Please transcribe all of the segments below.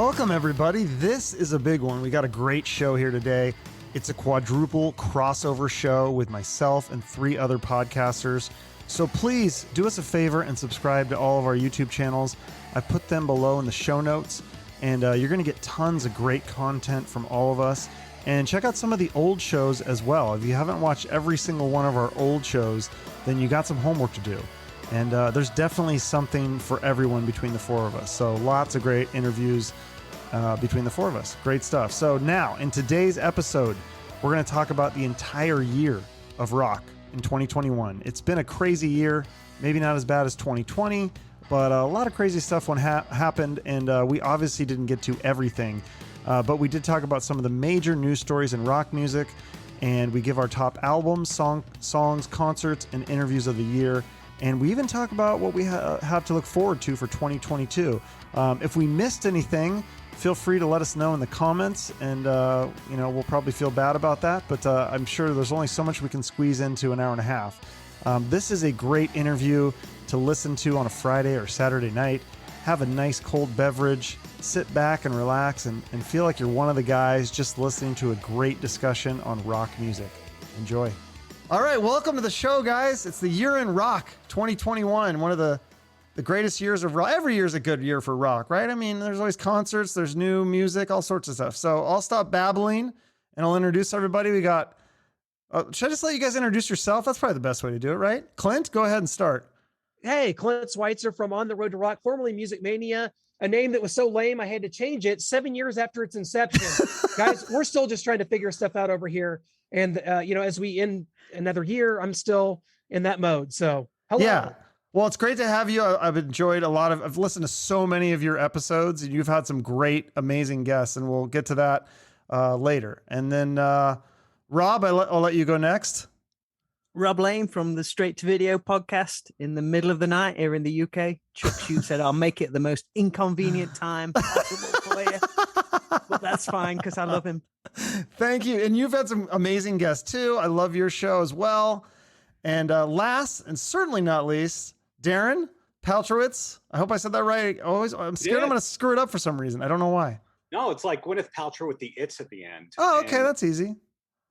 Welcome, everybody. This is a big one. We got a great show here today. It's a quadruple crossover show with myself and 3 other podcasters. So please do us a favor and subscribe to all of our YouTube channels. I put them below in the show notes, and you're going to get tons of great content from all of us. And check out some of the old shows as well. If you haven't watched every single one of our old shows, then you got some homework to do. And there's definitely something for everyone between the 4 of us. So lots of great interviews between the 4 of us. Great stuff. So now, in today's episode, we're going to talk about the entire year of rock in 2021. It's been a crazy year, maybe not as bad as 2020, but a lot of crazy stuff happened, and we obviously didn't get to everything. But we did talk about some of the major news stories in rock music, and we give our top albums, songs, concerts, and interviews of the year. And we even talk about what we have to look forward to for 2022. If we missed anything, feel free to let us know in the comments, and we'll probably feel bad about that, but I'm sure there's only so much we can squeeze into an hour and a half. This is a great interview to listen to on a Friday or Saturday night. Have a nice cold beverage, sit back and relax, and feel like you're one of the guys just listening to a great discussion on rock music. Enjoy. All right, welcome to the show, guys. It's the year in rock, 2021, one of the greatest years of rock. Every year is a good year for rock, right? I mean, there's always concerts, there's new music, all sorts of stuff. So I'll stop babbling and I'll introduce everybody. We got, should I just let you guys introduce yourself? That's probably the best way to do it, right? Clint, go ahead and start. Hey, Clint Schweitzer from On the Road to Rock, formerly Music Mania, a name that was so lame I had to change it 7 years after its inception. Guys, we're still just trying to figure stuff out over here. And, as we end another year, I'm still in that mode. So hello. Yeah. Well, it's great to have you. I've enjoyed I've listened to so many of your episodes, and you've had some great, amazing guests, and we'll get to that later. And then, Rob, I'll let you go next. Rob Lane from the Straight to Video podcast in the middle of the night here in the UK. Chuck Shute said, I'll make it the most inconvenient time possible for you. But that's fine because I love him. Thank you. And you've had some amazing guests too. I love your show as well. And last and certainly not least, Darren Patltrocast. I hope I said that right. I'm scared I'm going to screw it up for some reason. I don't know why. No, it's like Gwyneth Paltrow with the "it's" at the end. Oh, okay. That's easy.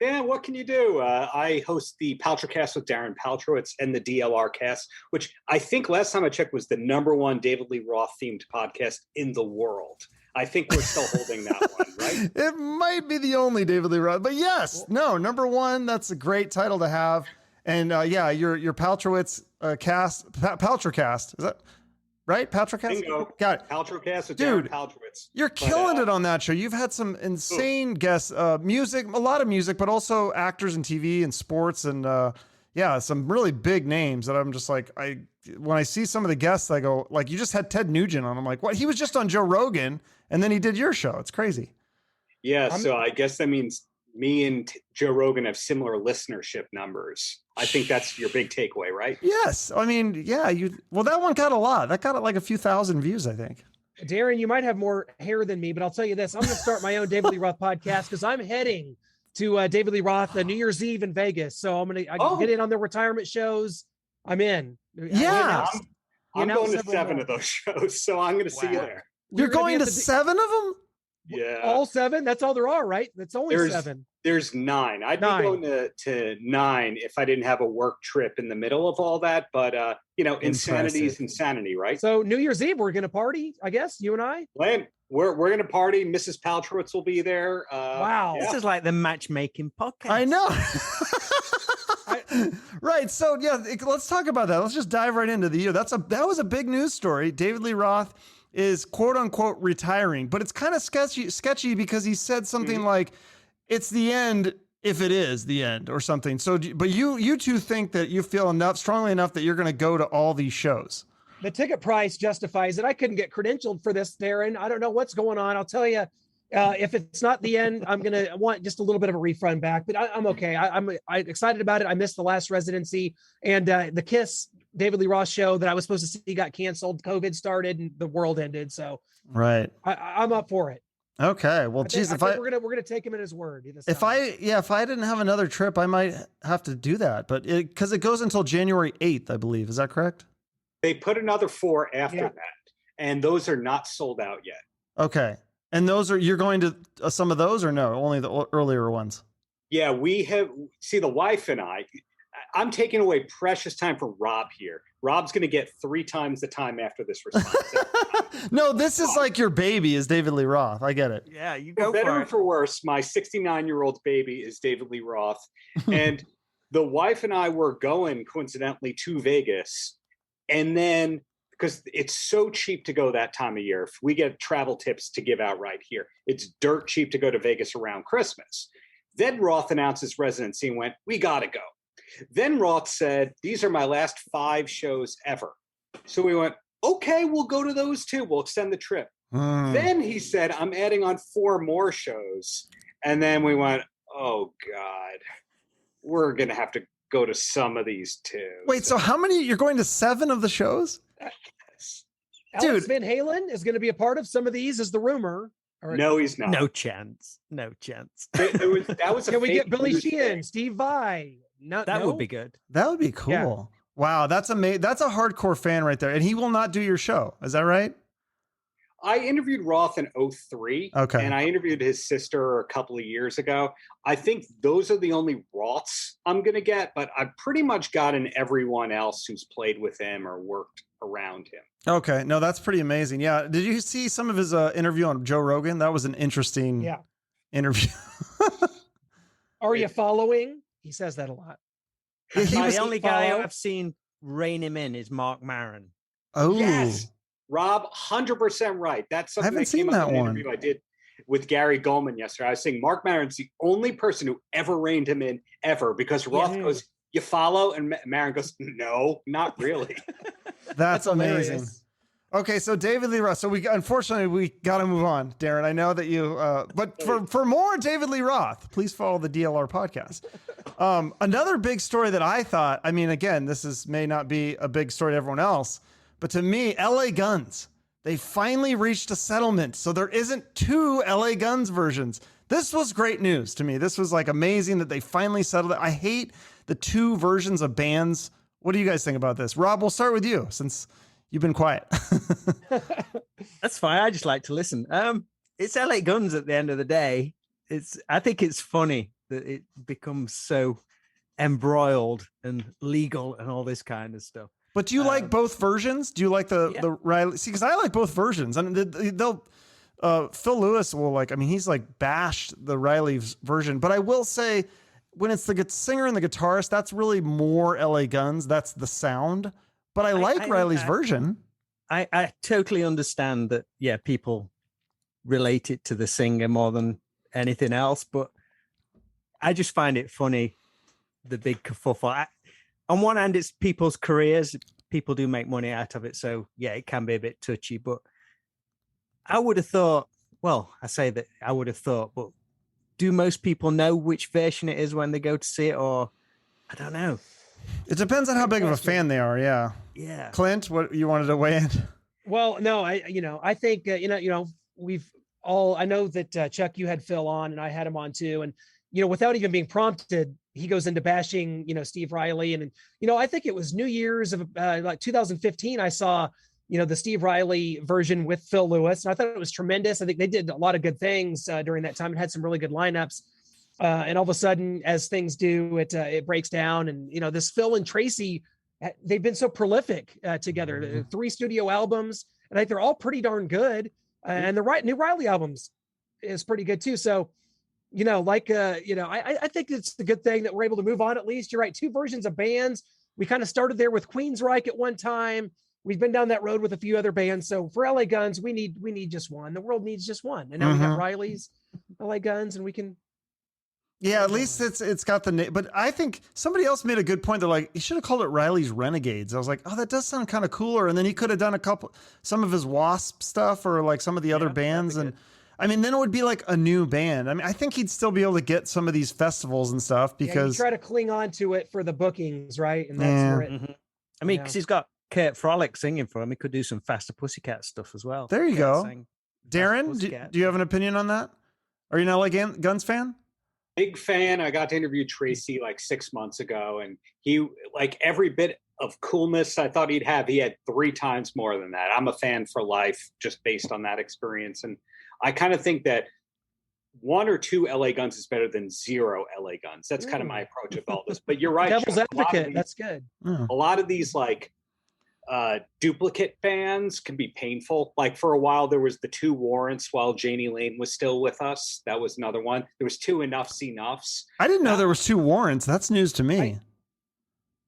Yeah, what can you do? I host the Patltrocast with Darren Patltrocast and the DLR Cast, which I think last time I checked was the #1 David Lee Roth themed podcast in the world. I think we're still holding that one, right? It might be the only David Lee Roth, but yes, #1. That's a great title to have. And your Patltrocast cast, Patltrocast, is that right? Patltrocast? Bingo. Got it. Patltrocast with Dude, Darren Patltrocast. You're killing it on that show. You've had some insane guests, music, a lot of music, but also actors in TV and sports, and some really big names that I'm just like, when I see some of the guests, I go, like, you just had Ted Nugent on. I'm like, what? He was just on Joe Rogan, and then he did your show. It's crazy. Yeah, so I guess that means me and Joe Rogan have similar listenership numbers. I think that's your big takeaway, right? Yes. I mean, yeah, that one got a lot. That got like a few thousand views, I think. Darren, you might have more hair than me, but I'll tell you this. I'm going to start my own David Lee Roth podcast because I'm heading to David Lee Roth New Year's Eve in Vegas. So I'm going to get in on their retirement shows. I'm in. Yeah. I'm going to 7 of those shows, so I'm going to see you there. You're going to 7 of them? Yeah. All 7? That's all there are, right? That's only 7. There's 9. I'd be going to 9 if I didn't have a work trip in the middle of all that. But, insanity is insanity, right? So New Year's Eve, we're going to party, I guess, you and I? We're going to party. Mrs. Patltrocast will be there. Wow. This is like the matchmaking podcast. I know. Right. So, let's talk about that. Let's just dive right into the year. That was a big news story. David Lee Roth is quote unquote retiring, but it's kind of sketchy because he said something like, it's the end if it is the end or something. So, but you two think that you feel strongly enough that you're going to go to all these shows. The ticket price justifies it. I couldn't get credentialed for this, Darren. I don't know what's going on. I'll tell you, if it's not the end, I'm going to want just a little bit of a refund back, but I'm okay. I'm excited about it. I missed the last residency, and the Kiss David Lee Roth show that I was supposed to see got canceled. COVID started and the world ended. So right. I'm up for it. Okay. Well, geez, we're gonna take him at his word. If I didn't have another trip, I might have to do that, but because it goes until January 8th, I believe. Is that correct? They put another 4 after that, and those are not sold out yet. Okay. And you're going to some of those or no? Only the earlier ones? Yeah, we have. See, the wife and I'm taking away precious time for Rob here. Rob's going to get 3 times the time after this response. No, this is like your baby is David Lee Roth. I get it. Yeah, you go for better for or it. for worse, my 69-year-old baby is David Lee Roth. And the wife and I were going, coincidentally, to Vegas. And then, because it's so cheap to go that time of year, if we get travel tips to give out right here, it's dirt cheap to go to Vegas around Christmas. Then Roth announced his residency and went, we got to go. Then Roth said, these are my last 5 shows ever. So we went, okay, we'll go to those too. We'll extend the trip. Then he said, I'm adding on 4 more shows. And then we went, oh God, we're going to have to go to some of these too. Wait, so how many? You're going to 7 of the shows? Alex Van Halen is going to be a part of some of these, is the rumor. No, he's not. No chance. No chance. That was Can we get Billy Sheehan, Steve Vai? No, that would be good. That would be cool. Yeah. Wow, that's amazing. That's a hardcore fan right there. And he will not do your show. Is that right? I interviewed Roth in 2003. Okay. And I interviewed his sister a couple of years ago. I think those are the only Roths I'm going to get, but I've pretty much gotten everyone else who's played with him or worked around him. Okay. No, that's pretty amazing. Yeah. Did you see some of his interview on Joe Rogan? That was an interesting interview. Are you following? He says that a lot. The only guy I've seen rein him in is Mark Maron. Oh, yes. Rob, 100% right. That's something I haven't seen that one. Interview I did with Gary Goldman yesterday. I was saying Mark Maron's the only person who ever reined him in ever, because Roth goes, you follow? And Maron goes, no, not really. That's amazing. Okay, so David Lee Roth. So unfortunately we got to move on, Darren. I know that you, but for more David Lee Roth, please follow the DLR podcast. Another big story that I thought, I mean, again, may not be a big story to everyone else, but to me, LA Guns, they finally reached a settlement. So there isn't 2 LA Guns versions. This was great news to me. This was like amazing that they finally settled it. I hate the 2 versions of bands. What do you guys think about this? Rob, we'll start with you since you've been quiet. That's fine. I just like to listen. It's LA Guns at the end of the day. I think it's funny that it becomes so embroiled and legal and all this kind of stuff. But do you like both versions? Do you like the Riley? See, because I like both versions. I mean, Phil Lewis will he's like bashed the Riley's version. But I will say, when it's the singer and the guitarist, that's really more LA Guns. That's the sound. But I like Riley's version. I totally understand that. Yeah, people relate it to the singer more than anything else. But I just find it funny, the big kerfuffle. On one hand, it's people's careers. People do make money out of it. So, yeah, it can be a bit touchy. But I would have thought, well, I say that I would have thought, but do most people know which version it is when they go to see it? Or I don't know. It depends on how big of a fan they are. Yeah. Yeah. Clint, what you wanted to weigh in? Well, no, I think, we've all, I know that Chuck, you had Phil on and I had him on too. And, without even being prompted, he goes into bashing, Steve Riley. And, I think it was New Year's of 2015. I saw, the Steve Riley version with Phil Lewis. And I thought it was tremendous. I think they did a lot of good things during that time and had some really good lineups. And all of a sudden, as things do, it breaks down. And, this Phil and Tracy, they've been so prolific together. 3 studio albums, and I think they're all pretty darn good. And the new Riley albums is pretty good too. So, I think it's a good thing that we're able to move on. At least you're right. 2 versions of bands. We kind of started there with Queensryche at one time. We've been down that road with a few other bands. So for LA Guns, we need just one. The world needs just one. And now we got Riley's LA Guns, and we can. Yeah, at least it's got the name. But I think somebody else made a good point. They're like, he should have called it Riley's Renegades. I was like, oh, that does sound kind of cooler. And then he could have done some of his Wasp stuff or like some of the other bands. And I mean, then it would be like a new band. I mean, I think he'd still be able to get some of these festivals and stuff because you try to cling on to it for the bookings, right? And that's where it. I mean, because he's got Kurt Frolic singing for him. He could do some Faster Pussycat stuff as well. There you go. Darren, do you have an opinion on that? Are you an LA Guns fan? Big fan. I got to interview Tracy like 6 months ago, and he, like, every bit of coolness I thought he had 3 times more than that. I'm a fan for life just based on that experience. And I kind of think that 1 or 2 LA Guns is better than 0 LA Guns. That's kind of my approach of all this. But you're right. Devil's Chuck, advocate. That's good. A lot of these like duplicate fans can be painful. Like for a while, there was the 2 Warrants while Janie Lane was still with us. That was another one. There was 2 Enough's Enoughs. I didn't know there was 2 Warrants. That's news to me.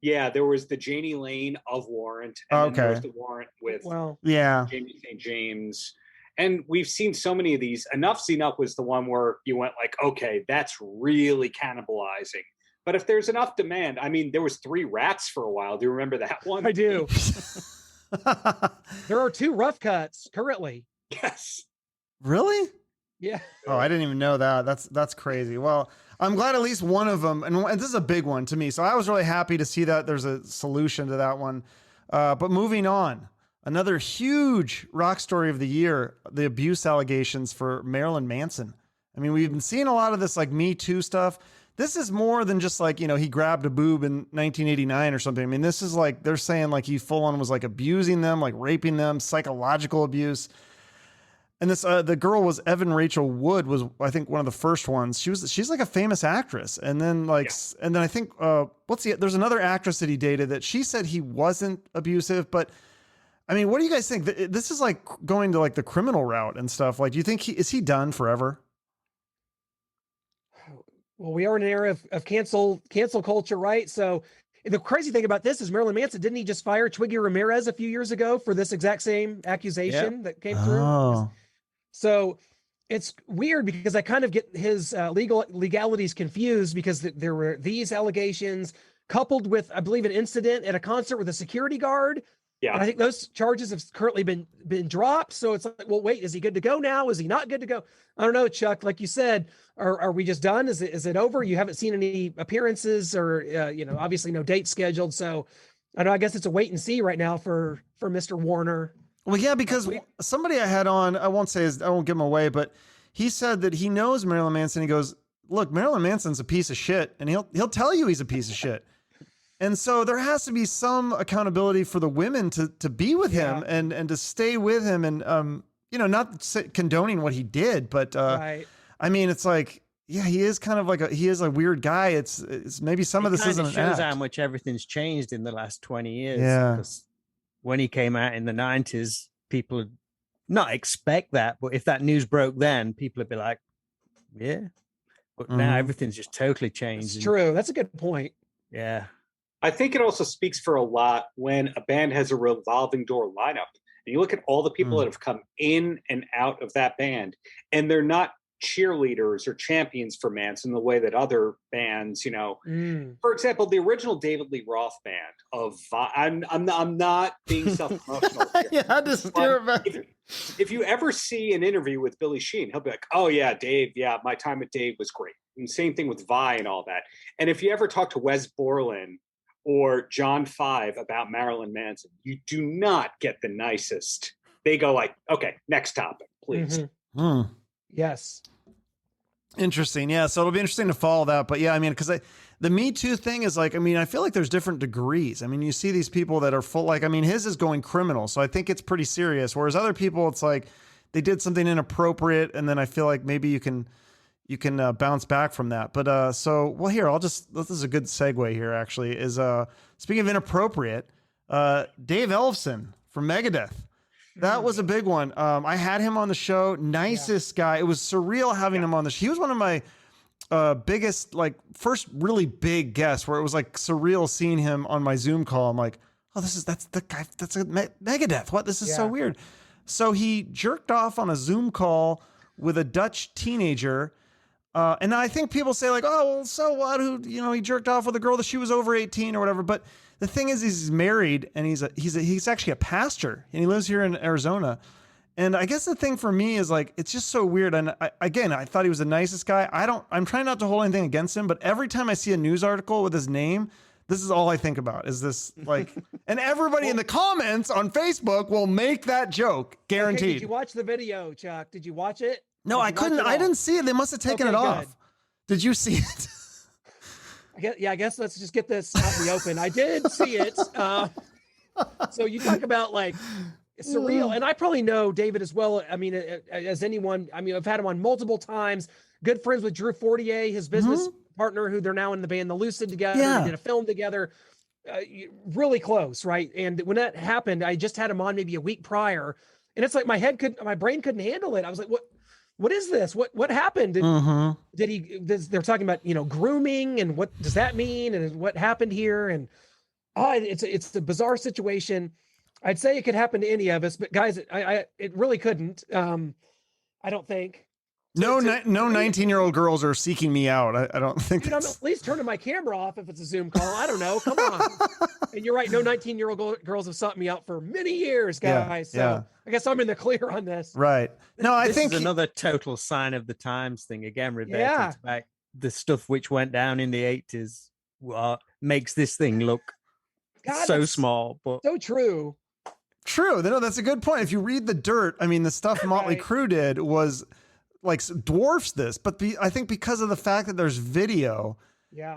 Yeah, there was the Janie Lane of Warrant, and then there was the Warrant with Jamie St. James. And we've seen so many of these. Enough's Enough was the one where you went like, okay, that's really cannibalizing. But if there's enough demand, I mean, there was 3 Rats for a while. Do you remember that one? I do. There are 2 rough cuts currently. Yes. Really? Yeah. Oh, I didn't even know that. That's crazy. Well, I'm glad at least one of them, and this is a big one to me. So I was really happy to see that there's a solution to that one. But moving on, another huge rock story of the year, the abuse allegations for Marilyn Manson. I mean, we've been seeing a lot of this like Me Too stuff. This is more than just like, he grabbed a boob in 1989 or something. I mean, this is like, they're saying like he full on was like abusing them, like raping them, psychological abuse. And this, the girl was Evan Rachel Wood was, I think, one of the first ones. She's like a famous actress. And then and then I think, there's another actress that he dated that she said he wasn't abusive, but I mean, what do you guys think? This is like going to like the criminal route and stuff. Like, do you think is he done forever? Well, we are in an era of cancel culture, right? So the crazy thing about this is Marilyn Manson, didn't he just fire Twiggy Ramirez a few years ago for this exact same accusation that came through? Oh. So it's weird because I kind of get his legalities confused because there were these allegations coupled with, I believe, an incident at a concert with a security guard. Yeah. And I think those charges have currently been dropped. So it's like, well, wait, is he good to go now? Is he not good to go? I don't know, Chuck. Like you said, are we just done? Is it over? You haven't seen any appearances or, obviously no date scheduled. So I guess it's a wait and see right now for Mr. Warner. Well, yeah, because somebody I had on, I won't give him away, but he said that he knows Marilyn Manson. He goes, look, Marilyn Manson's a piece of shit, and he'll tell you he's a piece of shit. And so there has to be some accountability for the women to be with him and to stay with him and, not condoning what he did, but right. I mean, it's like, yeah, he is kind of like he is a weird guy. It's maybe some of this isn't an act. Shows how much everything's changed in the last 20 years. Yeah. Because when he came out in the 90s, people would not expect that, but if that news broke then, people would be like, yeah. But now everything's just totally changed. It's true. That's a good point. Yeah. I think it also speaks for a lot when a band has a revolving door lineup. And you look at all the people that have come in and out of that band, and they're not cheerleaders or champions for Manson the way that other bands, for example, the original David Lee Roth band of I'm not being self-promotional here. Yeah, I just steer it back. If you ever see an interview with Billy Sheehan, he'll be like, oh yeah, Dave, yeah, my time with Dave was great. And same thing with Vi and all that. And if you ever talk to Wes Borland or John Five about Marilyn Manson, you do not get the nicest. They go like, okay, next topic, please. Yes. Interesting. Yeah. So it'll be interesting to follow that. But yeah, I mean, because the Me Too thing is like, I mean, I feel like there's different degrees. I mean, you see these people that are full, like, I mean, his is going criminal. So I think it's pretty serious. Whereas other people, it's like they did something inappropriate. And then I feel like maybe you can bounce back from that. But here, this is a good segue here actually is speaking of inappropriate, Dave Ellefson from Megadeth. That was a big one. I had him on the show. Nicest guy. It was surreal having him on the show. He was one of my biggest, like, first really big guests where it was like surreal seeing him on my Zoom call. I'm like, oh, that's the guy. That's a Megadeth. What? This is so weird. So he jerked off on a Zoom call with a Dutch teenager. And I think people say like, oh, well, so what? He jerked off with a girl that she was over 18 or whatever. But the thing is, he's married and he's actually a pastor and he lives here in Arizona. And I guess the thing for me is like, it's just so weird. And I thought he was the nicest guy. I'm trying not to hold anything against him, but every time I see a news article with his name, this is all I think about is this like, and everybody in the comments on Facebook will make that joke guaranteed. Okay, did you watch the video, Chuck? Did you watch it? No, I couldn't. I didn't see it. They must have taken it off. Good. Did you see it? I guess let's just get this out in the open. I did see it. So you talk about like surreal. And I probably know David as well. I mean, as anyone, I mean, I've had him on multiple times, good friends with Drew Fortier, his business partner, who they're now in the band, The Lucid, together. Yeah. They did a film together, really close. Right. And when that happened, I just had him on maybe a week prior, and it's like my brain couldn't handle it. I was like, what is this? What happened? They're talking about, grooming, and what does that mean? And what happened here? And it's a bizarre situation. I'd say it could happen to any of us, but guys, it really couldn't. I don't think. No 19-year-old girls are seeking me out. I don't think. Dude, I'm at least turning my camera off if it's a Zoom call. I don't know. Come on. And you're right. No 19-year-old girls have sought me out for many years, guys. So I guess I'm in the clear on this. Right. No, I this think is another total sign of the times thing again. Reverting back, the stuff which went down in the 80s makes this thing look so small, but so true. True. No, that's a good point. If you read the dirt, I mean, the stuff Motley Crue did was like dwarfs this, but I think because of the fact that there's video,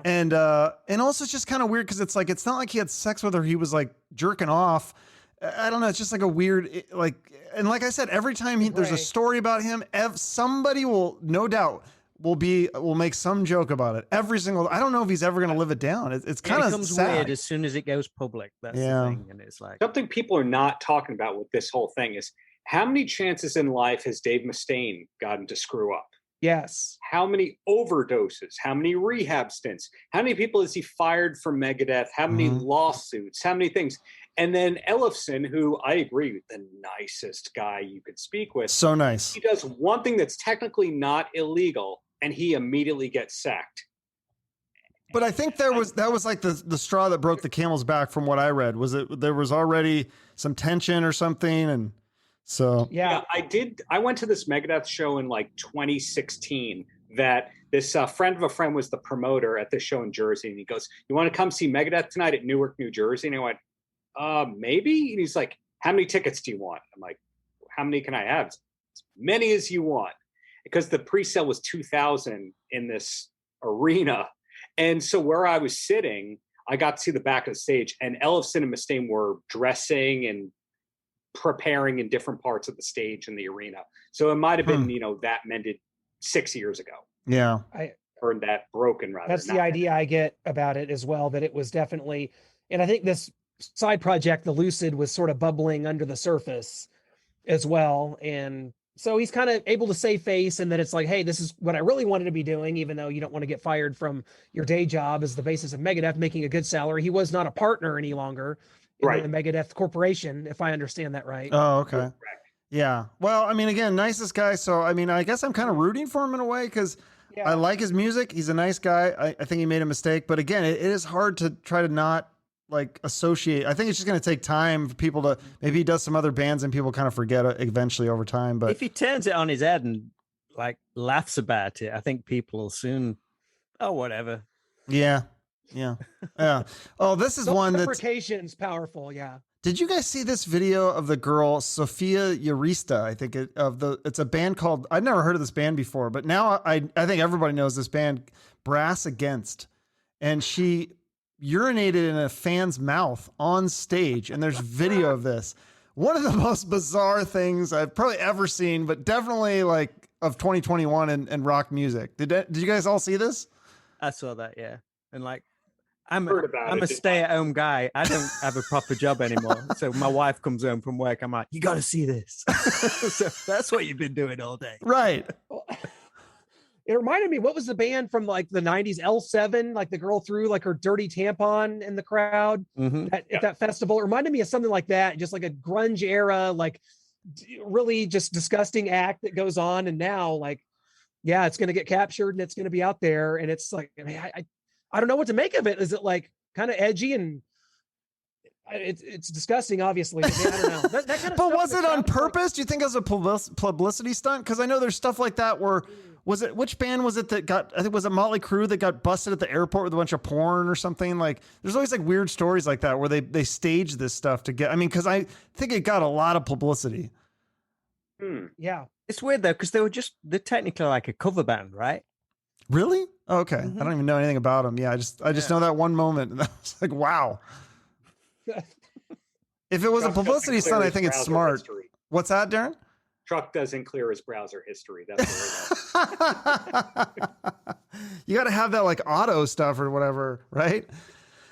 and also it's just kind of weird because it's not like he had sex with her, he was like jerking off. I don't know, it's just like a weird, and like I said, every time there's a story about him, somebody will no doubt will make some joke about it. Every single, I don't know if he's ever going to live it down. It's kind of becomes sad. weird as soon as it goes public. That's the thing, and it's like something people are not talking about with this whole thing is, how many chances in life has Dave Mustaine gotten to screw up? Yes. How many overdoses? How many rehab stints? How many people has he fired from Megadeth? How many lawsuits? How many things? And then Ellefson, who I agree with, the nicest guy you could speak with. So nice. He does one thing that's technically not illegal, and he immediately gets sacked. But I think that was like the straw that broke the camel's back. From what I read, there was already some tension or something, and so I went to this Megadeth show in like 2016. That this friend of a friend was the promoter at this show in Jersey, and he goes, "You want to come see Megadeth tonight at Newark, New Jersey?" And I went, maybe. And he's like, "How many tickets do you want?" I'm like, "How many can I have?" As many as you want, because the pre-sale was 2,000 in this arena. And so where I was sitting, I got to see the back of the stage, and Ellefson and Mustaine were dressing and preparing in different parts of the stage in the arena. So it might have been, that mended 6 years ago. Yeah. Or that broken, rather. That's the idea I get about it as well, that it was definitely, and I think this side project, The Lucid, was sort of bubbling under the surface as well. And so he's kind of able to save face, and that it's like, hey, this is what I really wanted to be doing, even though you don't want to get fired from your day job as the basis of Megadeth, making a good salary. He was not a partner any longer in the Megadeth Corporation, if I understand that right. Oh, okay. Yeah. Well, I mean, again, nicest guy. So, I mean, I guess I'm kind of rooting for him in a way, because I like his music. He's a nice guy. I think he made a mistake, but again, it is hard to try to not like associate. I think it's just going to take time for people to, maybe he does some other bands and people kind of forget it eventually over time. But if he turns it on his head and like laughs about it, I think people will soon, whatever. Yeah. Oh, this is one that's Fabrication's powerful. Yeah. Did you guys see this video of the girl Sofia Urista? I think it's a band called, I'd never heard of this band before, but now I think everybody knows this band, Brass Against. And she urinated in a fan's mouth on stage, and there's video of this. One of the most bizarre things I've probably ever seen, but definitely like of 2021 and rock music. Did you guys all see this? I saw that, yeah. And like, I'm a stay-at-home guy. I don't have a proper job anymore. So my wife comes home from work. I'm like, you got to see this. So that's what you've been doing all day. Right. It reminded me, what was the band from like the 90s, L7, like the girl threw like her dirty tampon in the crowd at that festival. It reminded me of something like that, just like a grunge era, like really just disgusting act that goes on. And now like, it's going to get captured and it's going to be out there. And it's like, I mean, I don't know what to make of it. Is it like kind of edgy and it's disgusting, obviously. But I don't know. That kind of but was it on purpose? Do you think it was a publicity stunt? Because I know there's stuff like that where, which band was it that got, I think was it Motley Crue that got busted at the airport with a bunch of porn or something? Like there's always like weird stories like that where they stage this stuff to get, I mean, because I think it got a lot of publicity. Yeah. It's weird though, because they're technically like a cover band, right? Really? Oh, okay. I don't even know anything about them. Yeah, I just know that one moment, and I was like, wow. If it was a publicity stunt, I think it's smart. History. What's that, Darren? Truck doesn't clear his browser history. That's what You got to have that like auto stuff or whatever, right?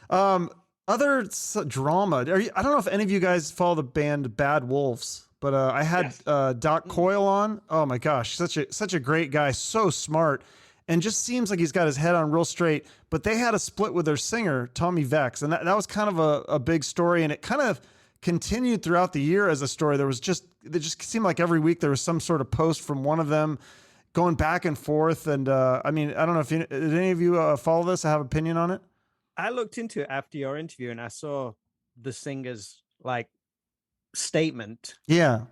Other drama. I don't know if any of you guys follow the band Bad Wolves, but I had Doc Coyle on. Oh my gosh, such a great guy, so smart, and just seems like he's got his head on real straight. But they had a split with their singer Tommy Vext, and that was kind of a big story, and it kind of continued throughout the year as a story. It just seemed like every week there was some sort of post from one of them going back and forth. And I mean, I don't know if did any of you follow this? I have opinion on it. I looked into it after your interview and I saw the singer's like statement. Yeah.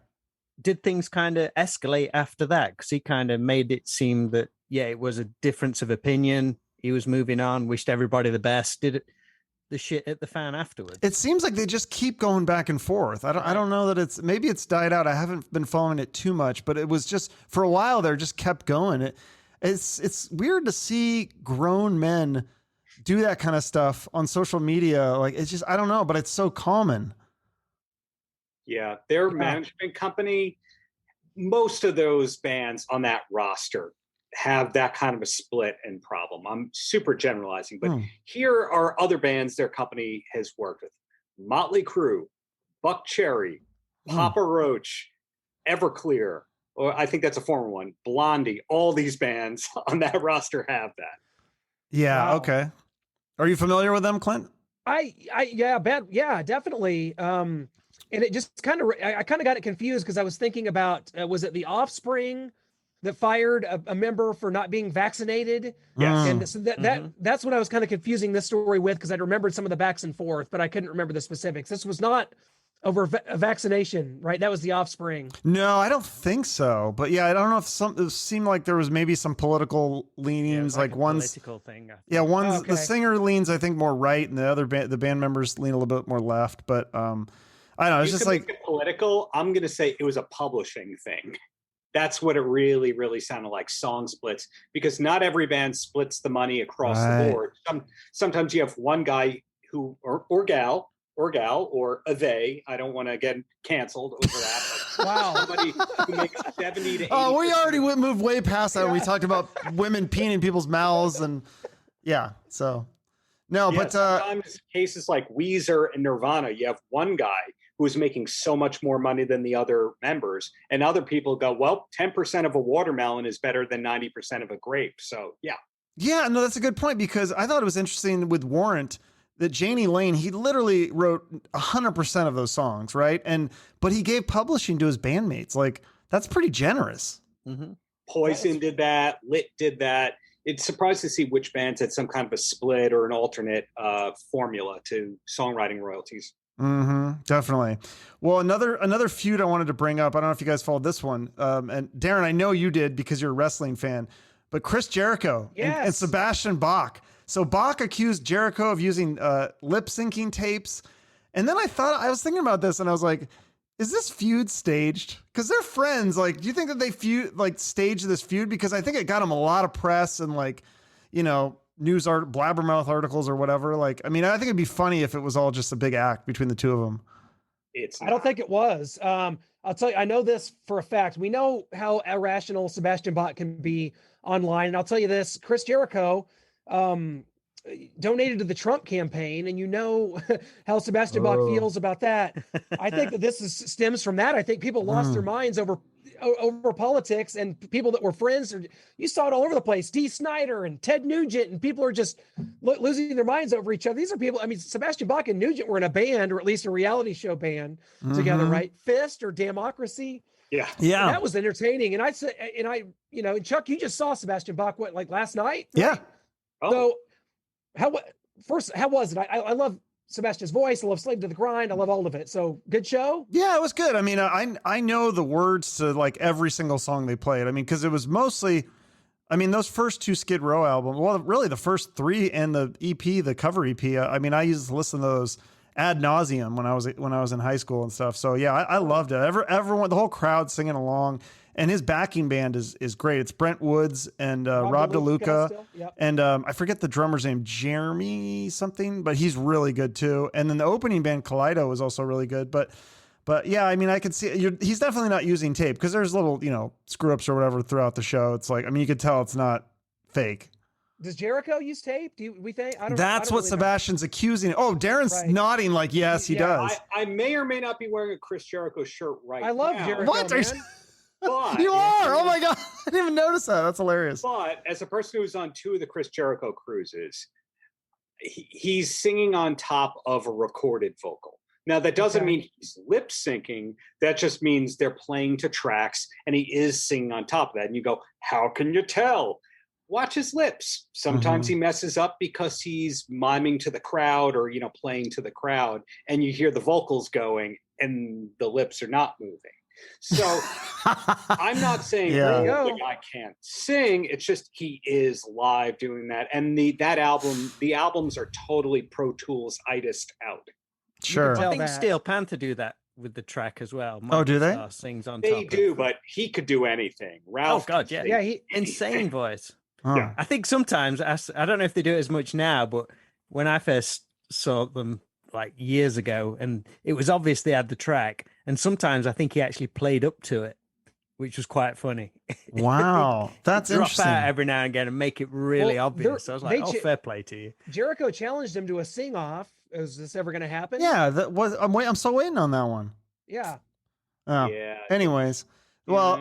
Did things kind of escalate after that? Because he kind of made it seem that, yeah, it was a difference of opinion. He was moving on, wished everybody the best. Did it the shit at the fan afterwards? It seems like they just keep going back and forth. I don't know that maybe it's died out. I haven't been following it too much, but it was just for a while there, just kept going. It's weird to see grown men do that kind of stuff on social media. Like, it's just, I don't know, but it's so common. Yeah. Their management company, most of those bands on that roster have that kind of a split and problem. I'm super generalizing, but here are other bands their company has worked with: Motley Crue, Buck Cherry, Papa Roach, Everclear, or I think that's a former one, Blondie. All these bands on that roster have that. Yeah. Wow. Okay. Are you familiar with them, Clint? Yeah, definitely. And it just kind of, I kind of got it confused because I was thinking about, was it the Offspring that fired a member for not being vaccinated? Yes. And so that's what I was kind of confusing this story with, because I'd remembered some of the backs and forth, but I couldn't remember the specifics. This was not over a vaccination, right? That was the Offspring. No, I don't think so. But yeah, I don't know if it seemed like there was maybe some political leanings, Yeah, like one's political thing. Yeah, one's Okay. the singer leans, I think, more right, and the band members lean a little bit more left. But I don't know. It's You just could like make it political. I'm going to say it was a publishing thing. That's what it really, really sounded like, song splits, because not every band splits the money across the board. Sometimes you have one guy who, or gal, or a they. I don't want to get canceled over that. Wow. Somebody who makes 70 to 80. oh, we already moved way past that. We talked about women peeing in people's mouths, and yeah. So no, but sometimes cases like Weezer and Nirvana, you have one guy who's making so much more money than the other members, and other people go, well, 10% of a watermelon is better than 90% of a grape. So yeah, no, that's a good point, because I thought it was interesting with Warrant that Janie Lane, he literally wrote 100% of those songs, right? But he gave publishing to his bandmates. Like, that's pretty generous. Mm-hmm. Poison did that, Lit did that. It's surprised to see which bands had some kind of a split or an alternate formula to songwriting royalties. Mm-hmm, definitely. Well, another feud I wanted to bring up. I don't know if you guys followed this one. And Darren, I know you did because you're a wrestling fan, but Chris Jericho and Sebastian Bach. So Bach accused Jericho of using lip syncing tapes. And then I was thinking about this and I was like, is this feud staged? Because they're friends. Like, do you think that they staged this feud? Because I think it got them a lot of press and blabbermouth articles or whatever. Like, I mean, I think it'd be funny if it was all just a big act between the two of them. I don't think it was. I'll tell you, I know this for a fact. We know how irrational Sebastian Bach can be online. And I'll tell you this, Chris Jericho donated to the Trump campaign, and you know how Sebastian Bach feels about that. I think that stems from that. I think people lost their minds over politics, and people that were friends, you saw it all over the place. Dee Snider and Ted Nugent, and people are just losing their minds over each other. These are people, I mean, Sebastian Bach and Nugent were in a band, or at least a reality show band together, right? Fist or Democracy. Yeah. And that was entertaining. And and Chuck, you just saw Sebastian Bach, last night? Yeah. Oh. So how was it? I love Sebastian's voice. I love Slave to the Grind. I love all of it. So good show. Yeah, it was good. I mean, I know the words to like every single song they played. I mean, because it was mostly, I mean, those first two Skid Row albums, well, really the first three and the EP, the cover EP. I mean, I used to listen to those ad nauseum when I was in high school and stuff. So yeah, I loved it. Everyone, the whole crowd singing along. and his backing band is great. It's Brent Woods and Rob DeLuca, yep. and I forget the drummer's name, Jeremy something, but he's really good too. And then the opening band Kaleido was also really good. But yeah, I mean, I could see he's definitely not using tape because there's little screw ups or whatever throughout the show. It's like, I mean, you could tell it's not fake. Does Jericho use tape? We think? That's what Sebastian's accusing. Oh, Darren's nodding like yes, he does. I may or may not be wearing a Chris Jericho shirt right now. I love Jericho. What? Man. But you are. Oh my god, I didn't even notice that. That's hilarious. But as a person who's on 2 of the Chris Jericho cruises, he's singing on top of a recorded vocal. Now that doesn't mean he's lip syncing. That just means they're playing to tracks, and he is singing on top of that. And you go, how can you tell? Watch his lips. Sometimes he messes up because he's miming to the crowd or, playing to the crowd, and you hear the vocals going and the lips are not moving. So I'm not saying the guy can't sing. It's just he is live doing that. And the albums are totally Pro Tools-itist out. Sure. I think Steel Panther do that with the track as well. Oh, do they? Sings on they top do, of... but he could do anything. Ralph. Oh God, yeah. Yeah, he insane voice. Oh. Yeah. I think sometimes, I don't know if they do it as much now, but when I first saw them like years ago, and it was obvious they had the track, and sometimes I think he actually played up to it, which was quite funny. Wow, that's drop interesting. out every now and again and make it really obvious. So I was like, fair play to you. Jericho challenged him to a sing-off. Is this ever going to happen? Yeah, that was. I'm still waiting on that one. Yeah. Oh. Yeah. Anyways, well,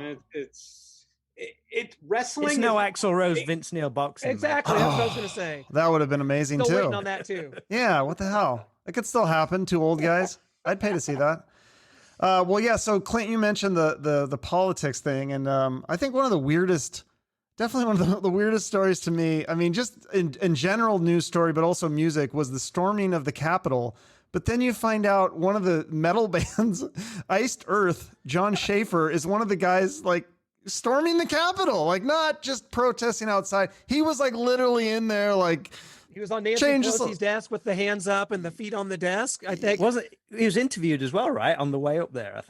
it's wrestling. It's no Axl Rose, Vince Neil boxing. Exactly. That's what I was going to say. That would have been amazing Still too. waiting on that too. Yeah. What the hell? It could still happen. 2 old guys. I'd pay to see that. Well, yeah. So Clint, you mentioned the politics thing, and I think one of the weirdest, definitely one of the weirdest stories to me. I mean, just in general news story, but also music, was the storming of the Capitol. But then you find out one of the metal bands, Iced Earth, John Schaffer, is one of the guys like storming the Capitol, like not just protesting outside. He was like literally in there, like he was on Nancy Pelosi's desk with the hands up and the feet on the desk. I think he was interviewed as well, right, on the way up there. I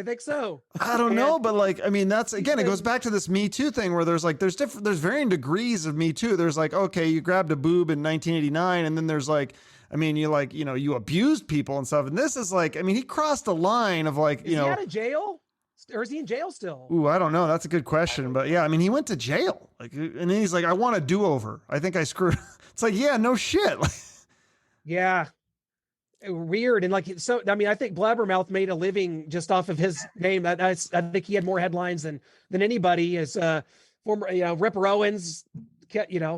think so. I don't know, but like, I mean, that's again, it goes back to this Me Too thing where there's varying degrees of Me Too. There's like, okay, you grabbed a boob in 1989, and then there's like, I mean, you abused people and stuff. And this is like, I mean, he crossed a line of like, is he out of jail? Or is he in jail still? Ooh, I don't know. That's a good question. But yeah, I mean, he went to jail. Like, and then he's like, I want a do-over. I think I screwed. It's like, yeah, no shit. Yeah. Weird. And like, so, I mean, I think Blabbermouth made a living just off of his name. I think he had more headlines than anybody. As former, Ripper Owens,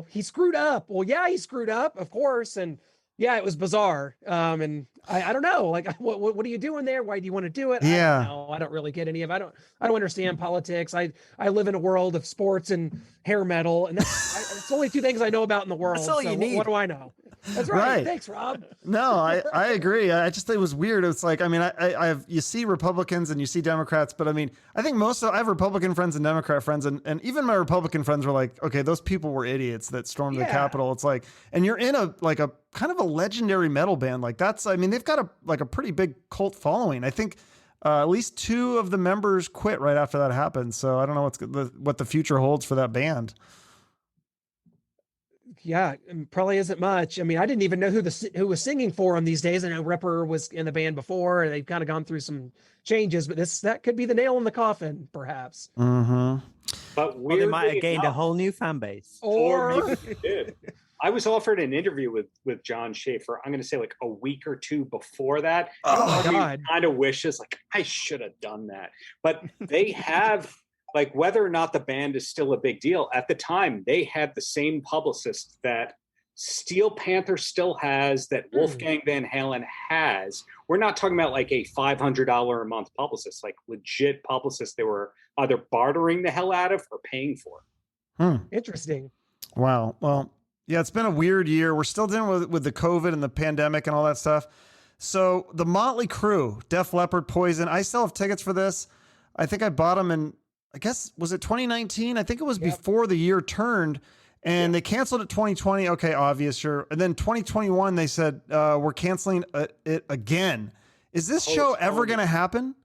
he screwed up. Well, yeah, he screwed up, of course. And yeah, it was bizarre. And I don't know, like, what are you doing there? Why do you want to do it? Yeah. I don't really get any of it. I don't understand politics. I live in a world of sports and hair metal, and it's only 2 things I know about in the world. That's all you need. What do I know? That's right. Thanks, Rob. No, I agree. I just think it was weird. It's like, I mean, you see Republicans and you see Democrats, but I mean, I think I have Republican friends and Democrat friends, and even my Republican friends were like, okay, those people were idiots that stormed the Capitol. It's like, and you're in a kind of a legendary metal band. Like they've got a pretty big cult following. I think at least 2 of the members quit right after that happened. So I don't know what the future holds for that band. Yeah, probably isn't much. I mean, I didn't even know who was singing for him these days. I know Ripper was in the band before, and they've kind of gone through some changes, but that could be the nail in the coffin, perhaps. Mm-hmm. But they might have gained a whole new fan base. Or maybe they did. I was offered an interview with John Schaffer. I'm going to say like a week or 2 before that. Oh my God! Kind of wishes like I should have done that. But they have like whether or not the band is still a big deal at the time. They had the same publicist that Steel Panther still has, that Wolfgang Van Halen has. We're not talking about like a $500 a month publicist, like legit publicist. They were either bartering the hell out of or paying for. Interesting. Wow. Well. Yeah, it's been a weird year. We're still dealing with the COVID and the pandemic and all that stuff. So the Motley Crue, Def Leppard, Poison. I still have tickets for this. I think I bought them in, I guess, was it 2019? I think it was before the year turned, and they canceled it 2020. Okay, obvious, sure. And then 2021, they said, we're canceling it again. Is this show ever going to happen?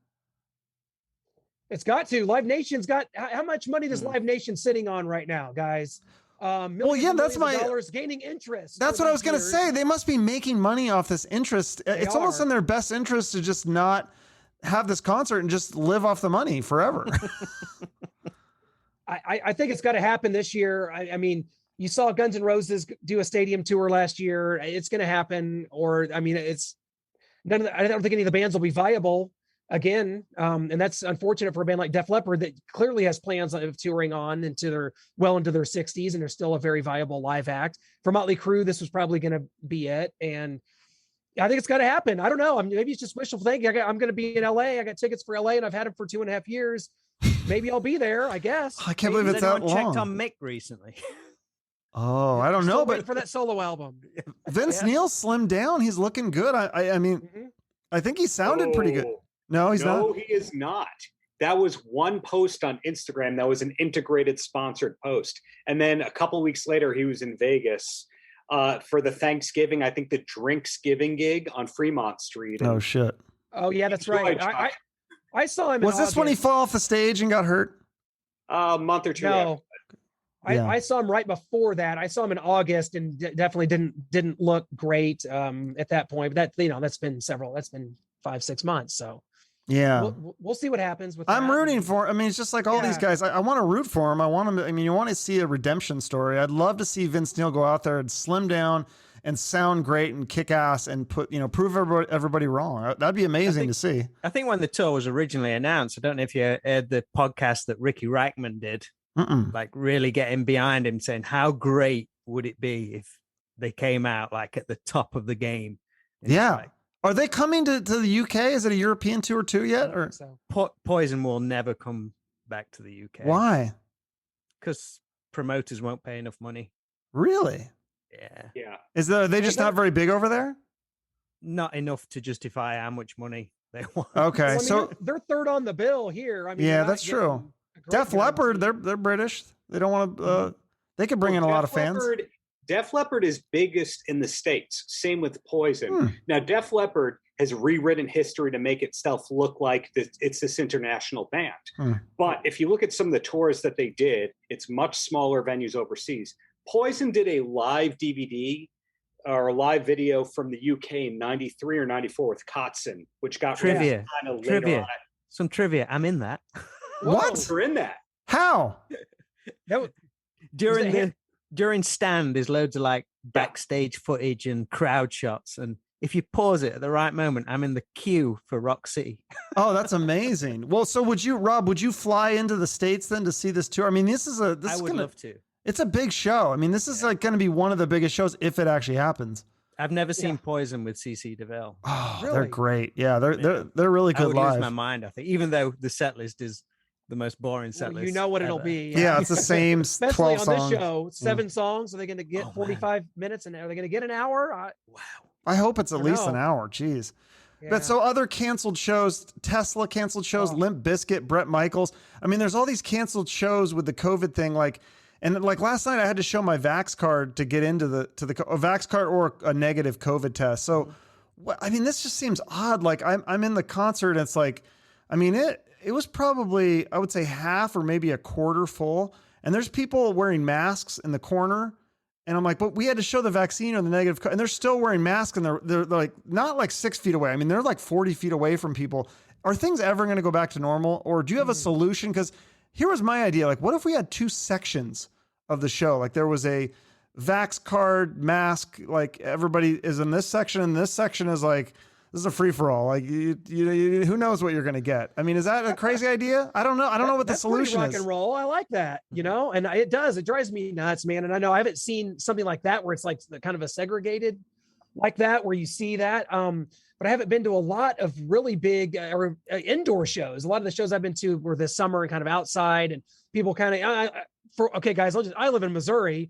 It's got to. Live Nation's got how much money does Live Nation sitting on right now, guys? That's my dollars gaining interest. That's what I was going to say. They must be making money off this interest. It's almost in their best interest to just not have this concert and just live off the money forever. I think it's got to happen this year. I mean, you saw Guns N' Roses do a stadium tour last year. It's going to happen. Or, I mean, it's none of I don't think any of the bands will be viable again. And that's unfortunate for a band like Def Leppard that clearly has plans of touring on into their 60s, and they're still a very viable live act. For Motley Crue, this was probably going to be it. And I think it's got to happen. I don't know. I mean, maybe it's just wishful thinking. I'm going to be in LA. I got tickets for LA and I've had them for 2.5 years. Maybe I'll be there, I guess. I can't believe it's that long. Checked on Mick recently. Oh, I don't know, but for that solo album, Vince Neil slimmed down. He's looking good. I mean, I think he sounded pretty good. No, he's not. No, he is not. That was one post on Instagram. That was an integrated sponsored post. And then a couple of weeks later, he was in Vegas for the Thanksgiving, I think the Drinksgiving gig on Fremont Street. Oh, shit. Oh, yeah, that's right. I saw him. Was this when he fell off the stage and got hurt? A month or two. No. I saw him right before that. I saw him in August and definitely didn't look great at that point. But that's been 5-6 months. So yeah, we'll see what happens with I'm rooting for. I mean, it's just like all these guys. I want to root for him. I want him. I mean, you want to see a redemption story. I'd love to see Vince Neil go out there and slim down and sound great and kick ass and prove everybody wrong. That'd be amazing to see. I think when the tour was originally announced, I don't know if you heard the podcast that Ricky Reichman did. Like really getting behind him, saying how great would it be if they came out like at the top of the game. And yeah. Are they coming to the UK? Is it a European tour too yet? Or Poison will never come back to the UK. Why? Because promoters won't pay enough money. Really? Yeah. Are they just not very big over there? Not enough to justify how much money they want. Okay, well, I mean, so they're third on the bill here. I mean, yeah, that's true. Def Leppard, they're British. They don't want to. They could bring in a lot of fans. Def Leppard is biggest in the States. Same with Poison. Now, Def Leppard has rewritten history to make itself look like it's this international band. But if you look at some of the tours that they did, it's much smaller venues overseas. Poison did a live DVD or a live video from the UK in 93 or 94 with Kotzen, which got trivia. Kind of later on. Some trivia. I'm in that. What? You're in that. How? During Stand, there's loads of like backstage footage and crowd shots. And if you pause it at the right moment, I'm in the queue for Rock City. Oh, that's amazing. Well, so would you fly into the States then to see this tour? I mean, I would love to. It's a big show. I mean, this is like going to be one of the biggest shows if it actually happens. I've never seen Poison with CC DeVille. Oh, really? They're great. Yeah, they're really good I would live. lose my mind, I think, even though the set list is the most boring set list. You know what it'll be. Yeah, it's the same 12 songs. On this show, 7 songs. Are they going to get 45 minutes? And are they going to get an hour? Wow. I hope it's at least an hour. Jeez. Yeah. But so other canceled shows, Tesla canceled shows, Limp Bizkit, Bret Michaels. I mean, there's all these canceled shows with the COVID thing. And last night I had to show my Vax card to get into a Vax card or a negative COVID test. So, I mean, this just seems odd. Like I'm in the concert and it's like, I mean, it was probably, I would say half or maybe a quarter full. And there's people wearing masks in the corner. And I'm like, but we had to show the vaccine or the negative. And they're still wearing masks and they're like, not like 6 feet away. I mean, they're like 40 feet away from people. Are things ever going to go back to normal? Or do you have a solution? Because here was my idea. Like, what if we had 2 sections of the show? Like there was a Vax card mask, like everybody is in this section. And this section is like, this is a free for all. Like you, who knows what you're going to get? I mean, is that a crazy idea? I don't know. I don't know what the solution is. Rock and roll. I like that, and it drives me nuts, man. And I know I haven't seen something like that where it's like kind of a segregated like that, where you see that. But I haven't been to a lot of really big indoor shows. A lot of the shows I've been to were this summer and kind of outside, and people kind of, okay, guys, I live in Missouri.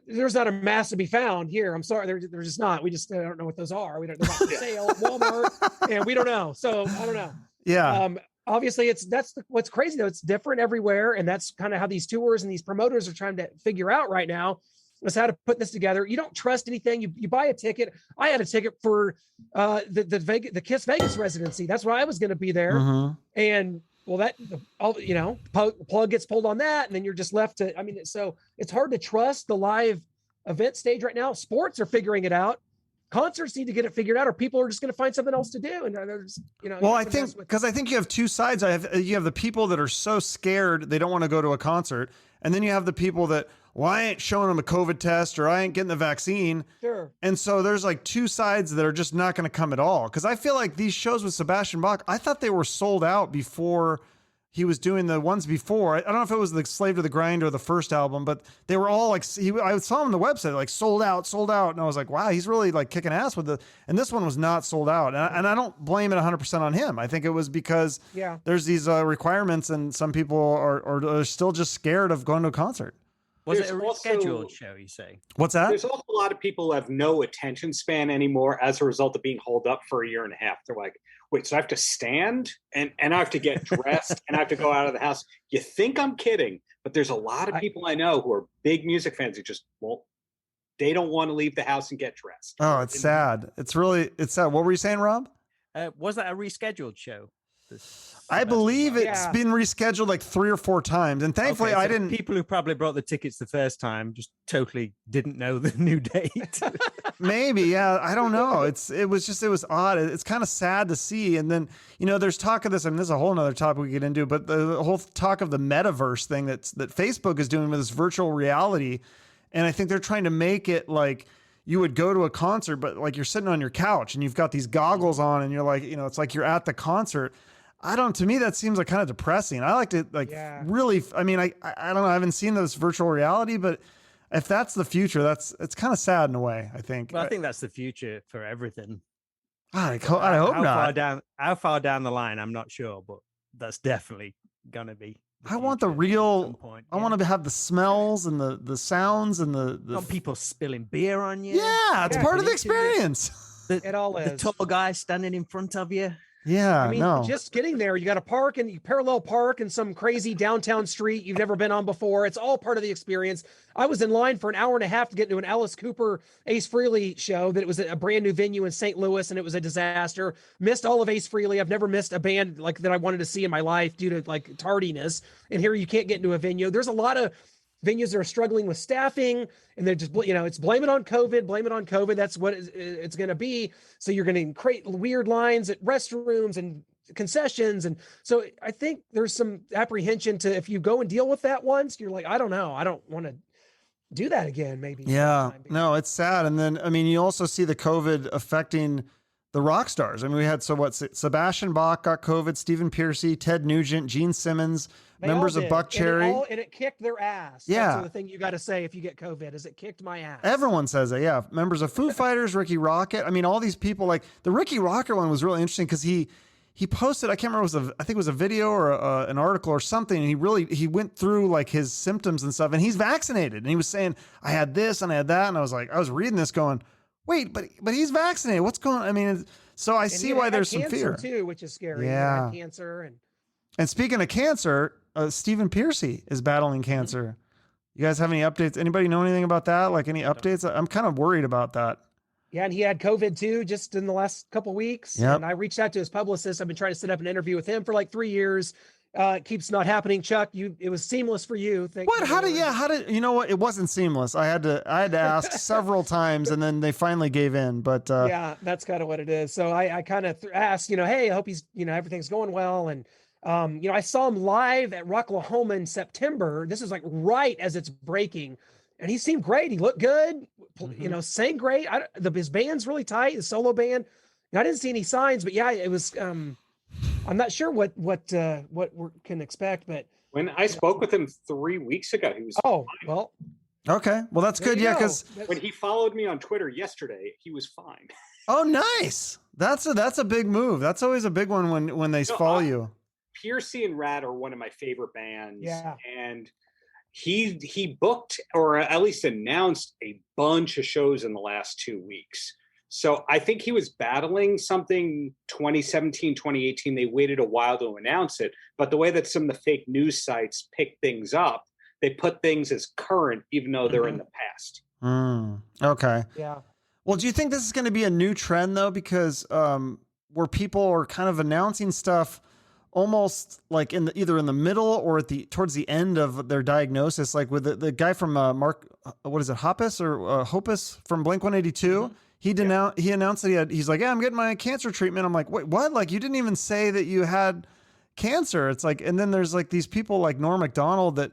There's not a mask to be found here. I'm sorry. They're just not. We just don't know what those are. They're not for sale at Walmart and we don't know. So I don't know. Yeah. Obviously what's crazy though. It's different everywhere. And that's kind of how these tours and these promoters are trying to figure out right now is how to put this together. You don't trust anything. You buy a ticket. I had a ticket for the Kiss Vegas residency. That's why I was going to be there. And Well, plug gets pulled on that, and then you're just left to. I mean, so it's hard to trust the live event stage right now. Sports are figuring it out. Concerts need to get it figured out, or people are just going to find something else to do. And there's, well, I think because I think you have two sides. You have the people that are so scared they don't want to go to a concert, and then you have the people that, well, I ain't showing them a COVID test or I ain't getting the vaccine. Sure. And so there's like two sides that are just not going to come at all. Because I feel like these shows with Sebastian Bach, I thought they were sold out before he was doing the ones before. I don't know if it was the Slave to the Grind or the first album, but they were all like, I saw him on the website, like sold out. And I was like, wow, he's really like kicking ass with and this one was not sold out. And I don't blame it 100% on him. I think it was because there's these requirements and some people are still just scared of going to a concert. Was it a rescheduled show, you say? What's that? There's also a lot of people who have no attention span anymore as a result of being holed up for a year and a half. They're like, wait, so I have to stand and I have to get dressed and I have to go out of the house. You think I'm kidding, but there's a lot of people I know who are big music fans who just they don't want to leave the house and get dressed. Oh, it's sad. It's sad. What were you saying, Rob? Was that a rescheduled show? I believe it's been rescheduled like 3 or 4 times, and thankfully so I didn't. People who probably brought the tickets the first time just totally didn't know the new date. Maybe, yeah, I don't know. It was odd. It's kind of sad to see, and then there's talk of this. I mean, this is a whole nother topic we get into, but the whole talk of the metaverse thing that Facebook is doing with this virtual reality, and I think they're trying to make it like you would go to a concert, but like you're sitting on your couch and you've got these goggles on, and you're like, it's like you're at the concert. To me, that seems like kind of depressing. I like to really, I mean, I don't know. I haven't seen this virtual reality, but if that's the future, it's kind of sad in a way, I think. Well, I think that's the future for everything. I hope not. How far down the line, I'm not sure, but that's definitely going to be. I want the real, I want to have the smells and the sounds and the people spilling beer on you. Yeah, it's part of the experience. It all is. The tall guy standing in front of you. Yeah, I mean, just getting there, you got to park and you parallel park in some crazy downtown street you've never been on before. It's all part of the experience. I was in line for an hour and a half to get into an Alice Cooper, Ace Frehley show that was a brand new venue in St. Louis, and it was a disaster. Missed all of Ace Frehley. I've never missed a band like that I wanted to see in my life due to like tardiness. And here you can't get into a venue. There's a lot of venues that are struggling with staffing, and they're just, it's blame it on COVID. That's what it's going to be. So you're going to create weird lines at restrooms and concessions. And so I think there's some apprehension to, if you go and deal with that once, you're like, I don't know. I don't want to do that again. Maybe. Yeah, no, it's sad. And then, I mean, you also see the COVID affecting the rock stars. I mean, we had, Sebastian Bach got COVID, Stephen Pearcy, Ted Nugent, Gene Simmons, members of Buck Cherry. And it kicked their ass. Yeah. That's the thing you got to say if you get COVID is it kicked my ass. Everyone says it. Yeah. Members of Foo Fighters, Ricky Rocket. I mean, all these people, like the Ricky Rocket one was really interesting because he posted, I can't remember, I think it was a video or an article or something. And he went through like his symptoms and stuff, and he's vaccinated. And he was saying, I had this and I had that. And I was reading this going, wait, but he's vaccinated. What's going on? I mean, so I see why there's some fear too, which is scary. Yeah. Cancer and speaking of cancer, Stephen Pearcy is battling cancer. You guys have any updates? Anybody know anything about that? Like any updates? I'm kind of worried about that. Yeah, and he had COVID too, just in the last couple of weeks. Yep. And I reached out to his publicist. I've been trying to set up an interview with him for like 3 years. It keeps not happening. Chuck, it was seamless for you. How did you know what? It wasn't seamless. I had to ask several times, and then they finally gave in. But yeah, that's kind of what it is. So I kind of asked, hey, I hope he's, everything's going well. And I saw him live at Rocklahoma in September. This is like right as it's breaking, and he seemed great. He looked good, sang great. His band's really tight, the solo band. And I didn't see any signs, but yeah, it was. I'm not sure what we can expect, but when I spoke with him 3 weeks ago, he was fine. Well, okay, well that's good. Yeah, because when he followed me on Twitter yesterday, he was fine. Oh, nice. That's a big move. That's always a big one when they follow you. Pearcy and Rat are one of my favorite bands. Yeah, and he booked or at least announced a bunch of shows in the last 2 weeks. So I think he was battling something 2017, 2018. They waited a while to announce it. But the way that some of the fake news sites pick things up, they put things as current, even though they're in the past. Okay. Yeah. Well, do you think this is going to be a new trend, though? Because where people are kind of announcing stuff almost like either in the middle or towards the end of their diagnosis, like with the guy from Mark, what is it, Hoppus or Hopus from Blink-182. Mm-hmm. He announced that he's like, yeah, I'm getting my cancer treatment. I'm like, wait, what? Like, you didn't even say that you had cancer. It's like, and then there's like these people like Norm Macdonald that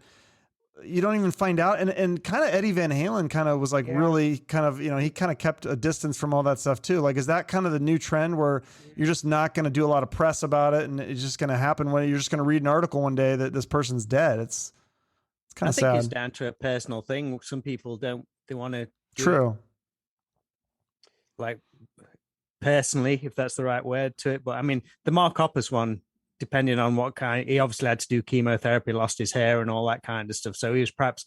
you don't even find out. And kind of Eddie Van Halen kind of was like really kind of, he kind of kept a distance from all that stuff too. Like, is that kind of the new trend where you're just not going to do a lot of press about it, and it's just going to happen when you're just going to read an article one day that this person's dead? It's kind of sad. I think it's down to a personal thing. Some people they want to. True. Like, personally, if that's the right word to it. But I mean, the Mark Hoppus one, depending on what kind, he obviously had to do chemotherapy, lost his hair and all that kind of stuff. So he was perhaps,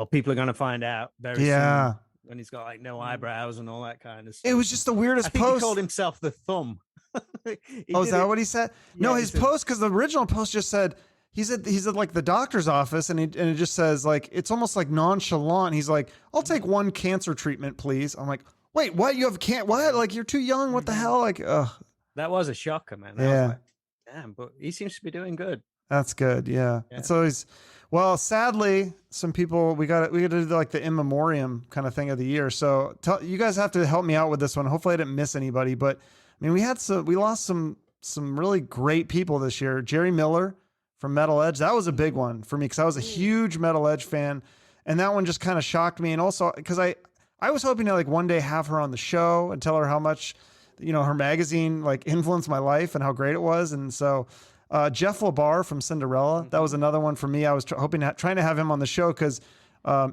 people are going to find out very soon when he's got like no eyebrows and all that kind of stuff. It was just the weirdest I think post. He called himself the Thumb. Is that what he said? No, his post, because the original post just said, he's at like the doctor's office, and it just says like, it's almost like nonchalant. He's like, I'll take one cancer treatment, please. I'm like, wait, what? You have what? Like, you're too young. What the hell? Like, ugh. That was a shocker, man. Yeah. Like, damn, but he seems to be doing good. That's good. Yeah. It's always, sadly, some people, we got to do like the in memoriam kind of thing of the year. So you guys have to help me out with this one. Hopefully I didn't miss anybody, but I mean, we lost some really great people this year. Jerry Miller from Metal Edge. That was a big one for me, because I was a huge Metal Edge fan, and that one just kind of shocked me. And also because I was hoping to like one day have her on the show and tell her how much, her magazine like influenced my life and how great it was. And so Jeff LaBar from Cinderella, that was another one for me. I was trying to have him on the show because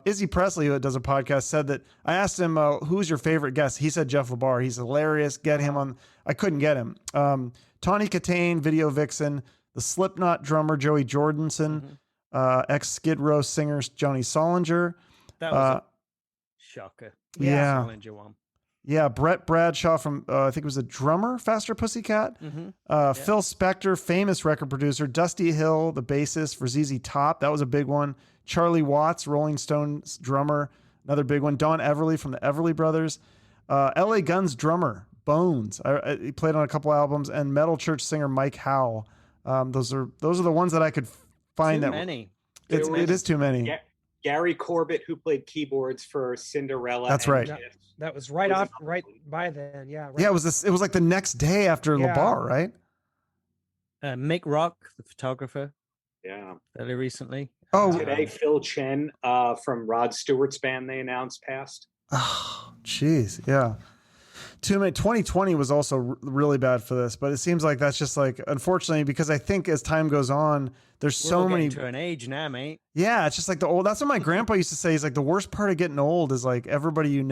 Izzy Presley, who does a podcast, said that I asked him, who's your favorite guest? He said Jeff LaBar. He's hilarious. Get him on. I couldn't get him. Tawny Katane, Video Vixen, the Slipknot drummer, Joey Jordison, ex Skid Row singer, Johnny Solinger. That was a shocker. Yeah. Solinger one. Yeah, Brett Bradshaw from, I think it was a drummer, Faster Pussycat. Phil Spector, famous record producer. Dusty Hill, the bassist for ZZ Top. That was a big one. Charlie Watts, Rolling Stones drummer. Another big one. Don Everly from the Everly Brothers. LA Guns drummer, Bones. He played on a couple albums. And Metal Church singer Mike Howe. Those are the ones that I could find. Too many. It is too many. Yeah. Gary Corbett, who played keyboards for Cinderella. That's right. That was right by then. Yeah. Right. Yeah, it was like the next day after LaBar, right? Mick Rock, the photographer. Yeah. Fairly recently. Oh, today Phil Chen from Rod Stewart's band, they announced, passed. Oh, jeez. Yeah. 2020 was also really bad for this, but it seems like that's just like, unfortunately, because I think as time goes on, there's so many to an age now, mate. Yeah, it's just like that's what my grandpa used to say. He's like, the worst part of getting old is like everybody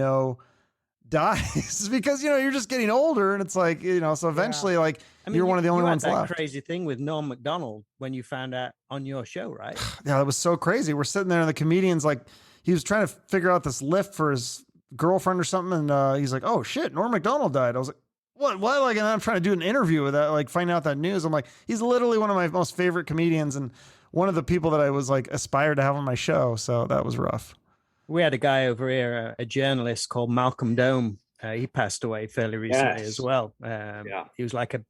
dies because you're just getting older, and it's like so eventually like you're one of the only ones left. That crazy thing with Norm Macdonald when you found out on your show, right? Yeah, that was so crazy. We're sitting there, and the comedian's like, he was trying to figure out this lift for his girlfriend or something, and he's like, oh shit, Norm Macdonald died. I was like, what? Like, and I'm trying to do an interview with that, like find out that news. I'm like, he's literally one of my most favorite comedians and one of the people that I was like aspired to have on my show. So that was rough. We had a guy over here, a journalist called Malcolm Dome. He passed away fairly recently as well. He was like a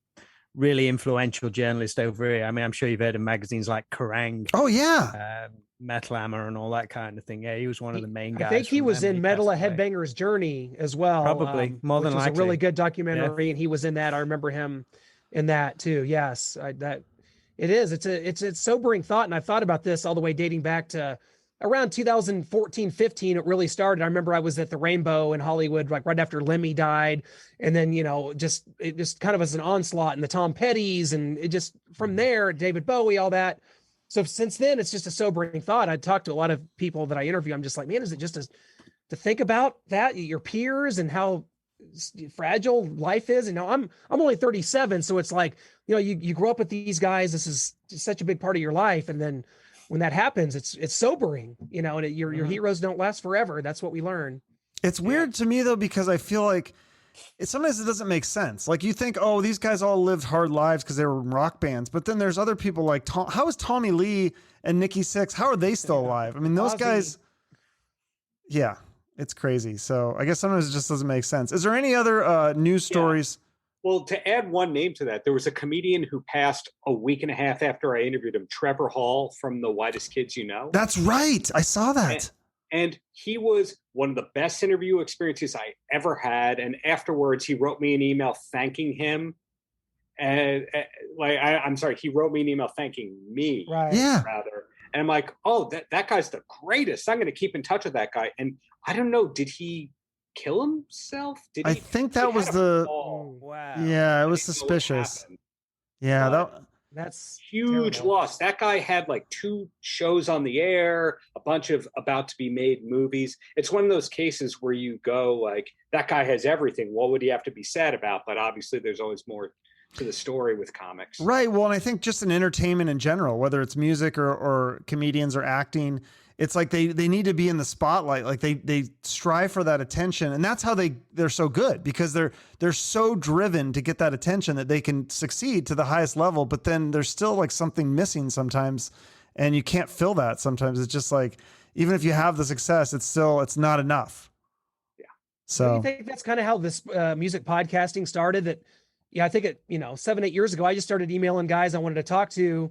really influential journalist over here. I mean, I'm sure you've heard of magazines like Kerrang! Oh yeah. Metal Hammer and all that kind of thing. Yeah, he was one of the main guys. I think he was in Metal A Headbanger's Journey as well. Probably, more than likely. It was a really good documentary, and he was in that. I remember him in that too. Yes, it is. It's a sobering thought, and I've thought about this all the way dating back to around 2014, 15. It really started. I remember I was at the Rainbow in Hollywood, like right after Lemmy died, and then it just kind of was an onslaught, and the Tom Pettys, and it just from there, David Bowie, all that. So since then, it's just a sobering thought. I talked to a lot of people that I interview. I'm just like, man, is it just to think about that, your peers, and how fragile life is? And now I'm only 37, so it's like, you grow up with these guys. This is such a big part of your life, and then when that happens, it's sobering, and your heroes don't last forever. That's what we learn. It's weird to me though, because I feel like sometimes it doesn't make sense. Like you think, oh, these guys all lived hard lives because they were in rock bands, but then there's other people like how is Tommy Lee and Nikki Sixx? How are they still alive? I mean, those guys. Yeah, it's crazy. So I guess sometimes it just doesn't make sense. Is there any other news stories Well, to add one name to that, there was a comedian who passed a week and a half after I interviewed him, Trevor Hall from The Whitest Kids You Know. That's right. I saw that. And he was one of the best interview experiences I ever had. And afterwards, he wrote me an email thanking him. And I'm sorry, he wrote me an email thanking me, Right. Yeah. rather. And I'm like, oh, that guy's the greatest. I'm going to keep in touch with that guy. And I don't know, did he kill himself? I think that was the. Wow. Yeah, it was suspicious. Yeah, That's huge terrible. loss. That guy had like 2 shows on the air, a bunch of about to be made movies. It's one of those cases where you go like, that guy has everything. What would he have to be sad about? But obviously there's always more to the story with comics. right. Well, and I think just in entertainment in general, whether it's music or comedians or acting, it's like they need to be in the spotlight. Like they strive for that attention, and that's how they're so good, because they're so driven to get that attention that they can succeed to the highest level. But then there's still like something missing sometimes, and you can't fill that. Sometimes it's just like, even if you have the success, it's not enough. Yeah. So Do you think that's kind of how this music podcasting started? That, yeah, I think 7-8 years ago, I just started emailing guys I wanted to talk to.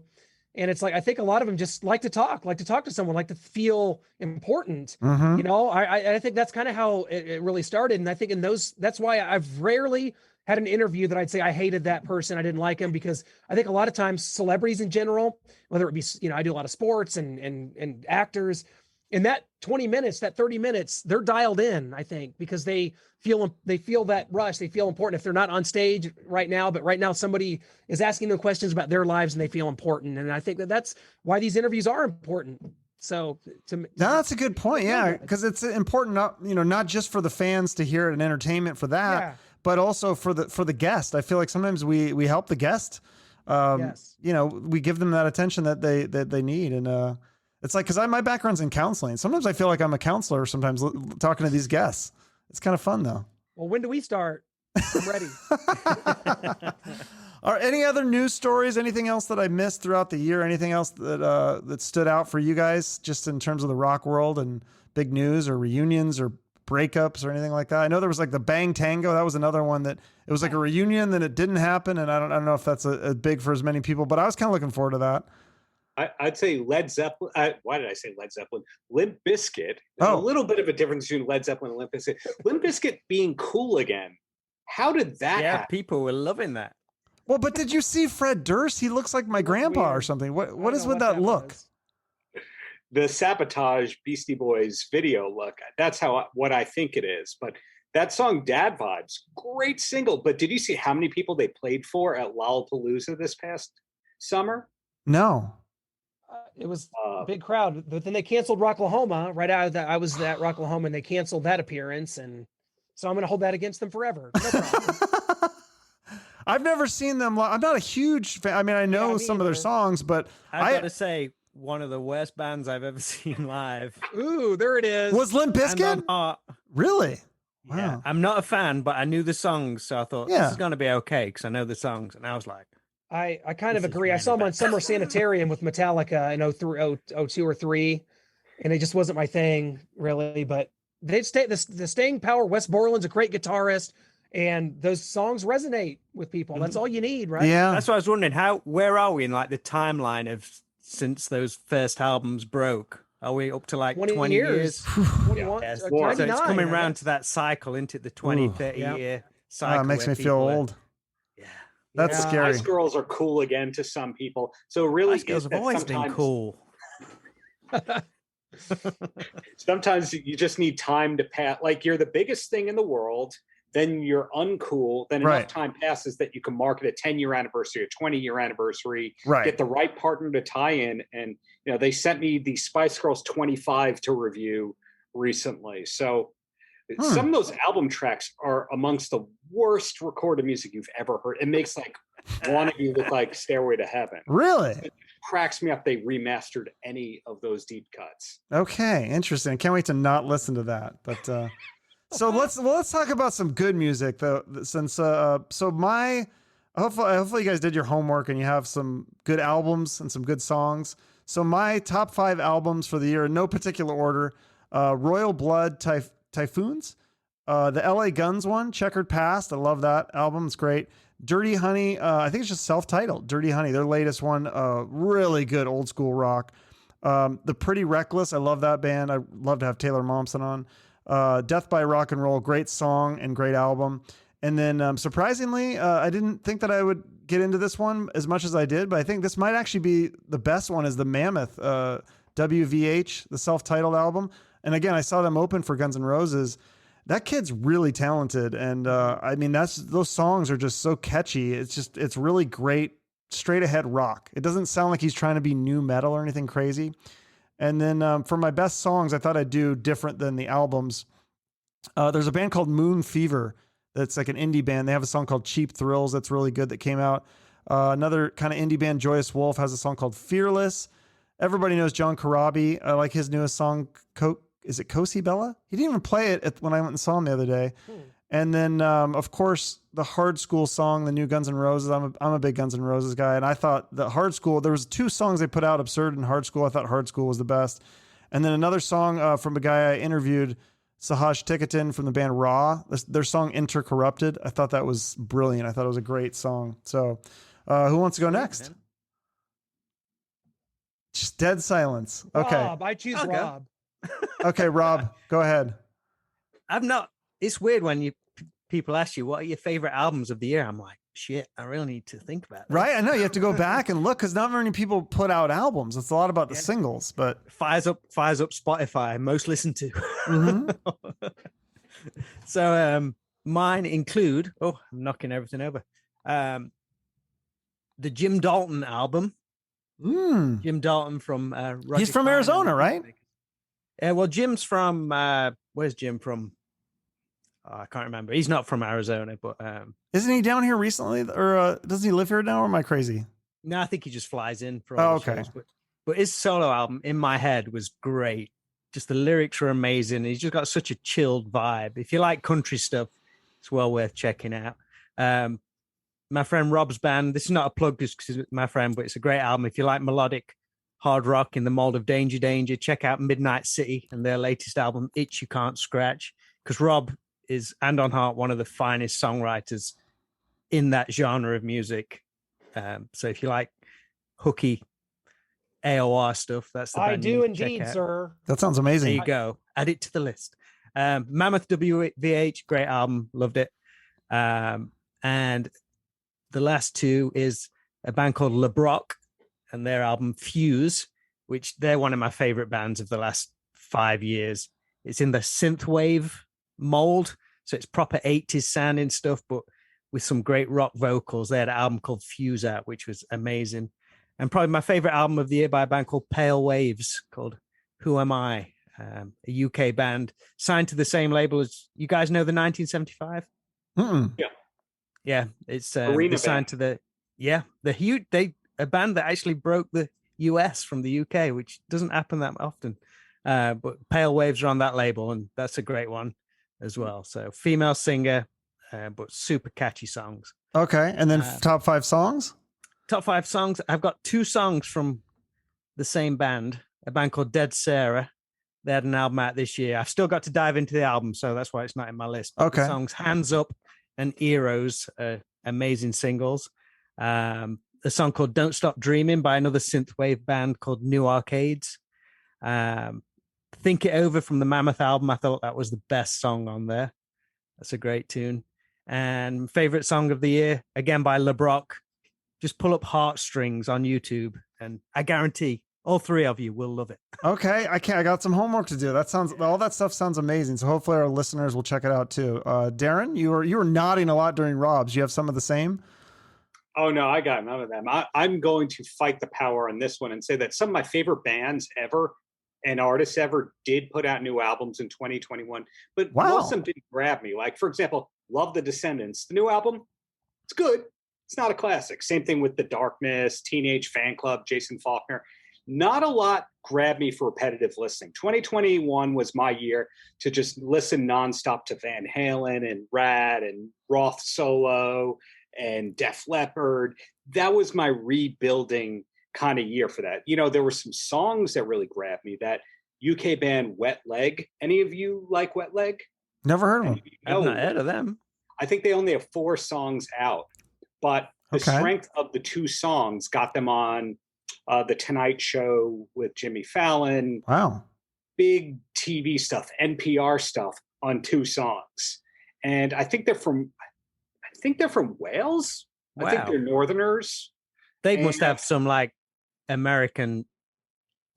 And it's like, I think a lot of them just like to talk to someone, like to feel important. Mhm. I think that's kind of how it really started. And I think that's why I've rarely had an interview that I'd say I hated that person, I didn't like him, because I think a lot of times celebrities in general, whether it be, I do a lot of sports and actors, in that 20 minutes, that 30 minutes, they're dialed in, I think, because they feel that rush. They feel important if they're not on stage right now, but right now somebody is asking them questions about their lives and they feel important. And I think that's why these interviews are important. So no, that's a good point. Yeah. Cause it's important, not just for the fans to hear it and entertainment for that, Yeah. but also for the guest. I feel like sometimes we help the guest. Yes. We give them that attention that they need. And, it's like, cause my background's in counseling. Sometimes I feel like I'm a counselor sometimes talking to these guests. It's kind of fun though. Well, when do we start? I'm ready. Are any other news stories? Anything else that I missed throughout the year? Anything else that stood out for you guys, just in terms of the rock world and big news or reunions or breakups or anything like that? I know there was like the Bang Tango. That was another one that it was like a reunion, then it didn't happen. And I don't know if that's a big for as many people, but I was kind of looking forward to that. I'd say Led Zeppelin. Why did I say Led Zeppelin? Limp Bizkit. Oh. A little bit of a difference between Led Zeppelin and Limp Bizkit. Limp Bizkit being cool again. How did that happen? People were loving that. Well, but did you see Fred Durst? He looks like my grandpa or something. What is with that look? Was. The Sabotage Beastie Boys video look. That's what I think it is. But that song Dad Vibes, great single. But did you see how many people they played for at Lollapalooza this past summer? No. It was a big crowd, but then they canceled Rocklahoma right out of that. I was at Rocklahoma and they canceled that appearance. And so I'm going to hold that against them forever. No problem. I've never seen them. I'm not a huge fan. I mean, I know some of their songs, but I gotta say, one of the worst bands I've ever seen live. Ooh, there it is. Was Limp Bizkit? Really? Wow. Yeah, I'm not a fan, but I knew the songs, so I thought this is gonna be okay because I know the songs, and I was like, I kind of agree. I saw them on Summer Sanitarium with Metallica in 02 or 03, and it just wasn't my thing really. But they the staying power. Wes Borland's a great guitarist, and those songs resonate with people. That's all you need, right? Yeah. that's what I was wondering. Where are we in like the timeline of since those first albums broke? Are we up to like 20 years? 21, Yes. So 99, it's coming I around guess. to that cycle, into the 20, 30 year cycle. It makes where me feel people are- old. Yeah. That's Yeah. scary. Spice Girls are cool again to some people. So really, Spice Girls have that always been sometimes- cool. Sometimes you just need time to pass. Like you're the biggest thing in the world, then you're uncool. Then Right. enough time passes that you can market a 10-year anniversary, a 20-year anniversary, Right. get the right partner to tie in. And they sent me the Spice Girls 25 to review recently. So some of those album tracks are amongst the worst recorded music you've ever heard. It makes like one of you look like Stairway to Heaven. Really? It cracks me up they remastered any of those deep cuts. Okay, interesting. Can't wait to not listen to that. But so let's talk about some good music though. Since hopefully you guys did your homework and you have some good albums and some good songs. So my top 5 albums for the year in no particular order: Royal Blood, Typhoons, The LA Guns one, Checkered Past. I love that album. It's great. Dirty Honey. I think it's just self-titled. Dirty Honey, their latest one. Really good old school rock. The Pretty Reckless. I love that band. I love to have Taylor Momsen on. Death by Rock and Roll. Great song and great album. And then surprisingly, I didn't think that I would get into this one as much as I did, but I think this might actually be the best one is the Mammoth, WVH, the self-titled album. And again, I saw them open for Guns N' Roses. That kid's really talented. And I mean, those songs are just so catchy. It's really great, straight ahead rock. It doesn't sound like he's trying to be new metal or anything crazy. And then for my best songs, I thought I'd do different than the albums. There's a band called Moon Fever. That's like an indie band. They have a song called Cheap Thrills. That's really good. That came out. Another kind of indie band, Joyous Wolf, has a song called Fearless. Everybody knows John Corabi. I like his newest song. Is it Cosi Bella? He didn't even play it when I went and saw him the other day. And then, of course, the Hard School song, the new Guns N' Roses. I'm a big Guns N' Roses guy. And I thought the Hard School, there was 2 songs they put out, Absurd and Hard School. I thought Hard School was the best. And then another song from a guy I interviewed, Sahaj Tikatin from the band Raw, their song Intercorrupted. I thought that was brilliant. I thought it was a great song. So who wants to go next? Just dead silence. Okay. Rob, I choose Rob. Okay, Rob, go ahead. It's weird when people ask you, what are your favorite albums of the year? I'm like, shit, I really need to think about that. Right? I know you have to go back and look because not many people put out albums. It's a lot about the singles, but fires up Spotify, most listened to. Mm-hmm. So mine include, I'm knocking everything over. The Jim Dalton album. Jim Dalton from Roger he's from Klein Arizona, right? Well, Jim's from where's Jim from? I can't remember. He's not from Arizona, but isn't he down here recently, or doesn't he live here now? Or am I crazy? No, I think he just flies in for all the shows. But his solo album, In My Head, was great. Just the lyrics were amazing. He's just got such a chilled vibe. If you like country stuff, it's well worth checking out. My friend Rob's band. This is not a plug just because it's my friend, but it's a great album. If you like melodic hard rock in the mold of Danger Danger, check out Midnight City and their latest album, Itch You Can't Scratch, because Rob is, hand on heart, one of the finest songwriters in that genre of music. So if you like hooky AOR stuff, that's the band I do indeed, sir. That sounds amazing. There you go. Add it to the list. Mammoth WVH, great album, loved it. And the last 2 is a band called Le Broc and their album Fuse, which they're one of my favorite bands of the last 5 years. It's in the synthwave mold, so it's proper 80s sounding stuff, but with some great rock vocals. They had an album called Fuse out, which was amazing. And probably my favorite album of the year by a band called Pale Waves, called Who Am I? A UK band signed to the same label as, you guys know, the 1975? Yeah, it's signed to the huge, a band that actually broke the US from the UK, which doesn't happen that often. But Pale Waves are on that label, and that's a great one as well. So female singer, but super catchy songs. Okay, and then top 5 songs? Top 5 songs. I've got 2 songs from the same band, a band called Dead Sarah. They had an album out this year. I've still got to dive into the album, so that's why it's not in my list. But okay. The songs Hands Up and Eros are amazing singles. A song called Don't Stop Dreaming by another synthwave band called New Arcades. Think It Over from the Mammoth album. I thought that was the best song on there. That's a great tune. And favorite song of the year, again by Le Broc. Just pull up Heartstrings on YouTube, and I guarantee all 3 of you will love it. Okay, I got some homework to do. All that stuff sounds amazing. So hopefully our listeners will check it out too. Darren, you were nodding a lot during Rob's. You have some of the same? Oh no, I got none of them. I'm going to fight the power on this one and say that some of my favorite bands ever and artists ever did put out new albums in 2021, but most of them didn't grab me. Like, for example, love The Descendants. The new album, it's good. It's not a classic. Same thing with The Darkness, Teenage Fan Club, Jason Faulkner. Not a lot grabbed me for repetitive listening. 2021 was my year to just listen nonstop to Van Halen and Rad and Roth solo and Def Leppard. That was my rebuilding kind of year for that. You know, there were some songs that really grabbed me. That UK band Wet Leg. Any of you like Wet Leg? Never heard of them. I've not heard of them. I think they only have 4 songs out, but the Okay. strength of the 2 songs got them on the Tonight Show with Jimmy Fallon. Wow. Big TV stuff, NPR stuff on 2 songs. And I think they're from Wales. Wow. I think they're Northerners. They must have some like American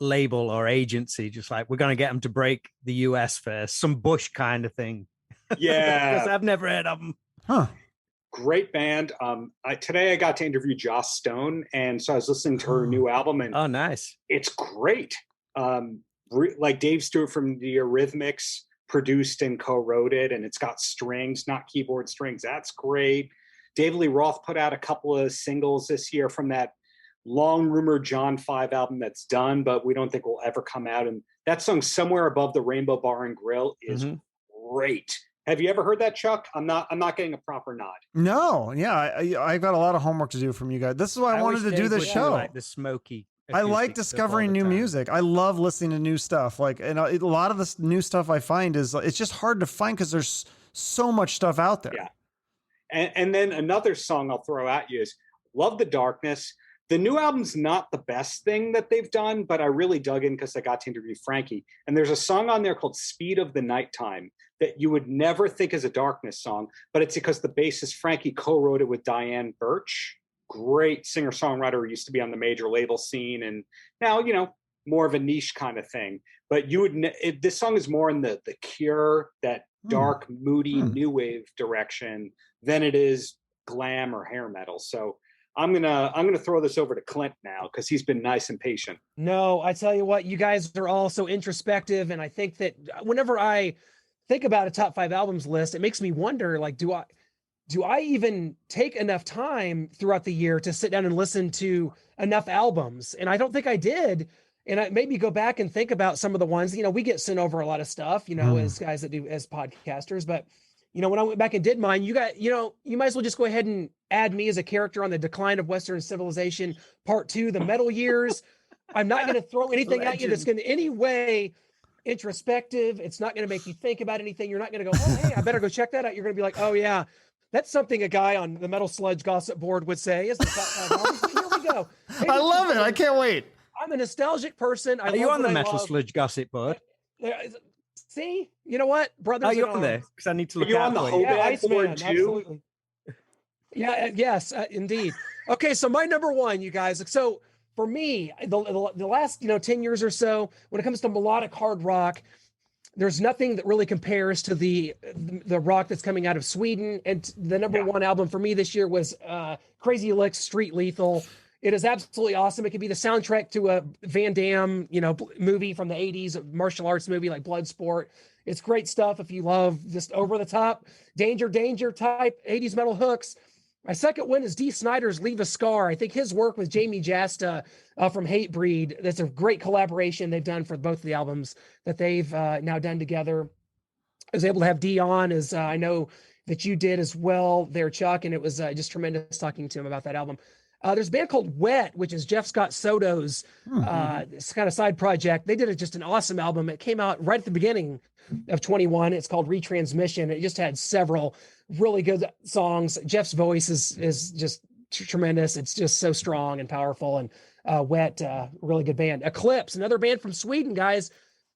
label or agency, just like we're going to get them to break the US first, some Bush kind of thing. Yeah. Because I've never heard of them. Huh. Great band. Today I got to interview Joss Stone, and so I was listening to her new album, and Oh, nice. it's great. Like Dave Stewart from the Eurythmics produced and co-wrote it, and it's got strings, not keyboard strings. That's great. David Lee Roth put out a couple of singles this year from that long rumored John 5 album that's done, but we don't think will ever come out. And that song Somewhere Above the Rainbow Bar and Grill is great. Have you ever heard that, Chuck? I'm not getting a proper nod. No, yeah, I got a lot of homework to do from you guys. This is why I wanted wish to do Dave this would show. like the smoky. I like acoustic stuff discovering all the new time. music. I love listening to new stuff. Like, and a lot of this new stuff I find is it's just hard to find because there's so much stuff out there. Yeah. And then another song I'll throw at you is Love the Darkness. The new album's not the best thing that they've done, but I really dug in because I got to interview Frankie. And there's a song on there called Speed of the Nighttime that you would never think is a Darkness song, but it's because the bassist Frankie co-wrote it with Diane Birch. Great singer-songwriter who used to be on the major label scene, and now, more of a niche kind of thing. But this song is more in the Cure, that dark, moody, new wave direction than it is glam or hair metal. So I'm gonna throw this over to Clint now because he's been nice and patient. No, I tell you what, you guys are all so introspective, and I think that whenever I think about a top 5 albums list, it makes me wonder, like, do I even take enough time throughout the year to sit down and listen to enough albums? And I don't think I did. And I maybe go back and think about some of the ones, we get sent over a lot of stuff, as guys that do as podcasters. But, when I went back and did mine, you might as well just go ahead and add me as a character on the Decline of Western Civilization Part 2, the metal years. I'm not going to throw anything at you that's going to any way introspective. It's not going to make you think about anything. You're not going to go, oh, hey, I better go check that out. You're going to be like, oh yeah, that's something a guy on the Metal Sludge gossip board would say. Is the top 5 albums. But here we go. Hey, I love it. I can't wait. I'm a nostalgic person. Are you on the Metal Sludge gossip board? See, you know what, brothers? Are you on there? Because I need to look you out on the for whole you. Yeah, band board Iceman, too? absolutely. Yeah, yes, indeed. Okay, so my number 1, you guys. So for me, the last 10 years or so, when it comes to melodic hard rock, there's nothing that really compares to the rock that's coming out of Sweden. And the number 1 album for me this year was Crazy Lick's Street Lethal. It is absolutely awesome. It could be the soundtrack to a Van Damme, movie from the 80s, a martial arts movie like Bloodsport. It's great stuff if you love just over the top, danger type 80s metal hooks. My second one is Dee Snider's Leave a Scar. I think his work with Jamie Jasta from Hatebreed, that's a great collaboration they've done for both of the albums that they've now done together. I was able to have Dee on, as I know that you did as well there, Chuck, and it was just tremendous talking to him about that album. There's a band called Wet, which is Jeff Scott Soto's it's kind of side project. They did just an awesome album. It came out right at the beginning of 21. It's called Retransmission. It just had several really good songs. Jeff's voice is just tremendous. It's just so strong and powerful. And Wet, really good band. Eclipse, another band from Sweden, guys.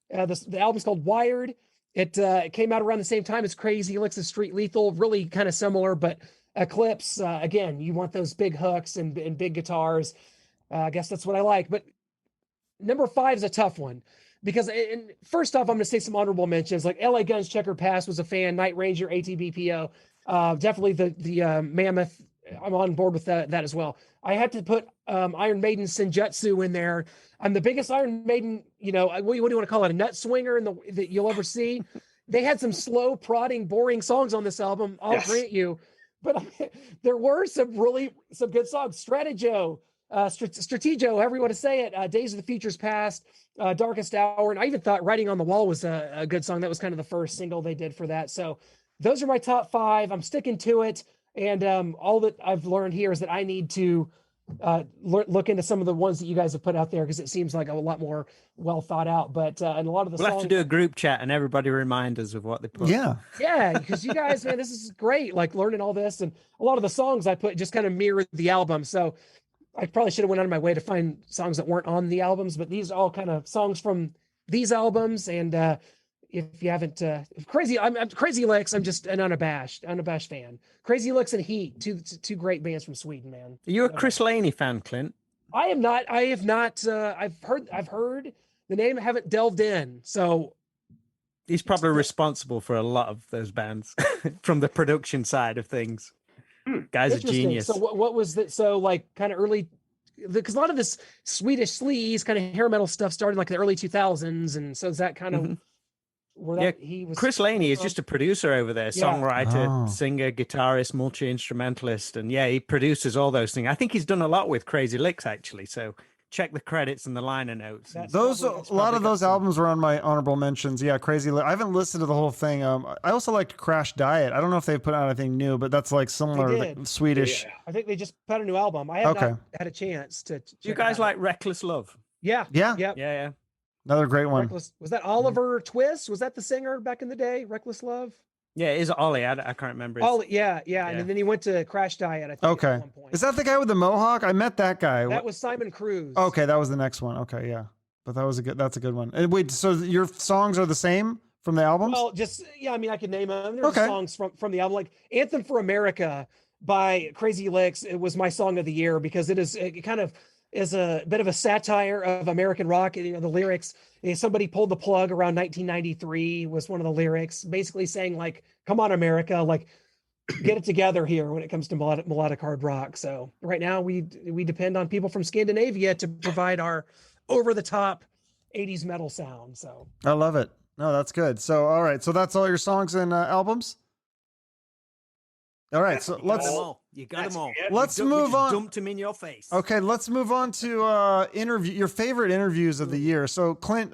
The album's called Wired. It came out around the same time as Crazy Lick's Street Lethal, really kind of similar, but Eclipse, again, you want those big hooks and big guitars. I guess that's what I like. But number 5 is a tough one because, and first off, I'm going to say some honorable mentions. Like LA Guns Checkered Past was a fan. Night Ranger, ATBPO, definitely the Mammoth. I'm on board with that as well. I had to put Iron Maiden Senjutsu in there. I'm the biggest Iron Maiden, what do you want to call it? A nut swinger that you'll ever see. They had some slow, prodding, boring songs on this album. I'll grant you. But there were some good songs. Strategio, however you want to say it. Days of the Future's Past, Darkest Hour. And I even thought Writing on the Wall was a good song. That was kind of the first single they did for that. So those are my top 5. I'm sticking to it. And all that I've learned here is that I need to look into some of the ones that you guys have put out there, because it seems like a lot more well thought out. But and a lot of the We'll songs, have to do a group chat and everybody remind us of what they put. Yeah. yeah, because you guys, man, this is great. Like learning all this, and a lot of the songs I put just kind of mirrored the album. So I probably should have went out of my way to find songs that weren't on the albums, but these are all kind of songs from these albums. And if you haven't, I'm Crazy Licks. I'm just an unabashed fan. Crazy Licks and Heat, two great bands from Sweden, man. Are you a Chris Laney fan, Clint? I am not. I have not. I've heard the name. I haven't delved in. So He's probably responsible for a lot of those bands from the production side of things. Guy's a interesting. genius. So what was that? So like kind of early, because a lot of this Swedish sleaze kind of hair metal stuff started like in the early 2000s, and so is that kind of where that he was? Chris Laney is just a producer over there, Yeah. songwriter, singer, guitarist, multi-instrumentalist, and yeah, he produces all those things. I think he's done a lot with Crazy Licks actually. So check the credits and the liner notes. That's Those probably- a lot of those albums were on my honorable mentions. Yeah, Crazy. I haven't listened to the whole thing. I also liked Crash Diet. I don't know if they've put out anything new, but that's like similar They like, did. Swedish. Yeah. I think they just put out a new album. I have Okay. not had a chance to. You check it guys out. like Reckless Love? Yeah. Yeah. Yeah. Yeah. Another great one. Reckless. Was that Oliver Twist? Was that the singer back in the day? Reckless Love. Yeah, it is Ollie. I can't remember. his- Oh yeah. Yeah. And then he went to Crash Diet. I think. Okay. At one point. Is that the guy with the mohawk? I met that guy. That was Simon Cruz. Okay, that was the next one. Okay, yeah. But that's a good one. And wait, so your songs are the same from the albums? Well, just yeah. I mean, I could name them. There's Okay. songs from the album, like "Anthem for America" by Crazy Licks. It was my song of the year because it kind of is a bit of a satire of American rock. You know, the lyrics. Somebody pulled the plug around 1993 was one of the lyrics, basically saying like, "Come on, America, like get it together here when it comes to melodic hard rock." So right now we depend on people from Scandinavia to provide our over the top 80s metal sound. So I love it. No, that's good. So, all right. So that's all your songs and albums? All right. So You got let's them all. You got That's them all. it. let's We move just on. Dumped them in your face. Okay, let's move on to your favorite interviews of the year. So Clint,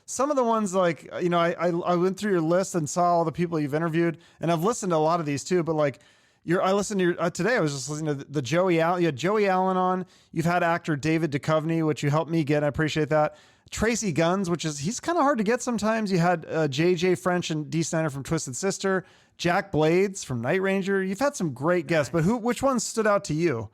some of the ones like I went through your list and saw all the people you've interviewed, and I've listened to a lot of these too. But like I listened to your today. I was just listening to the Joey Allen. You had Joey Allen on. You've had actor David Duchovny, which you helped me get. I appreciate that. Tracy Guns, he's kind of hard to get sometimes. You had JJ French and Dee Snider from Twisted Sister, Jack Blades from Night Ranger. You've had some great guests, but which ones stood out to you?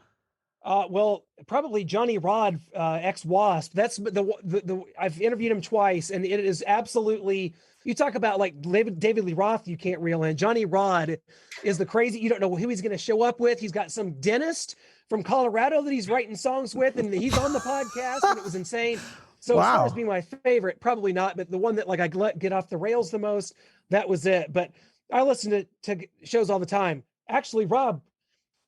well, probably Johnny Rod, ex Wasp. That's the I've interviewed him twice, and it is absolutely. You talk about like David Lee Roth, you can't reel in. Johnny Rod is the crazy. You don't know who he's going to show up with. He's got some dentist from Colorado that he's writing songs with, and he's on the podcast, and it was insane. So as far as being my favorite, probably not, but the one that like I let get off the rails the most, that was it. But I listen to shows all the time. Actually, Rob,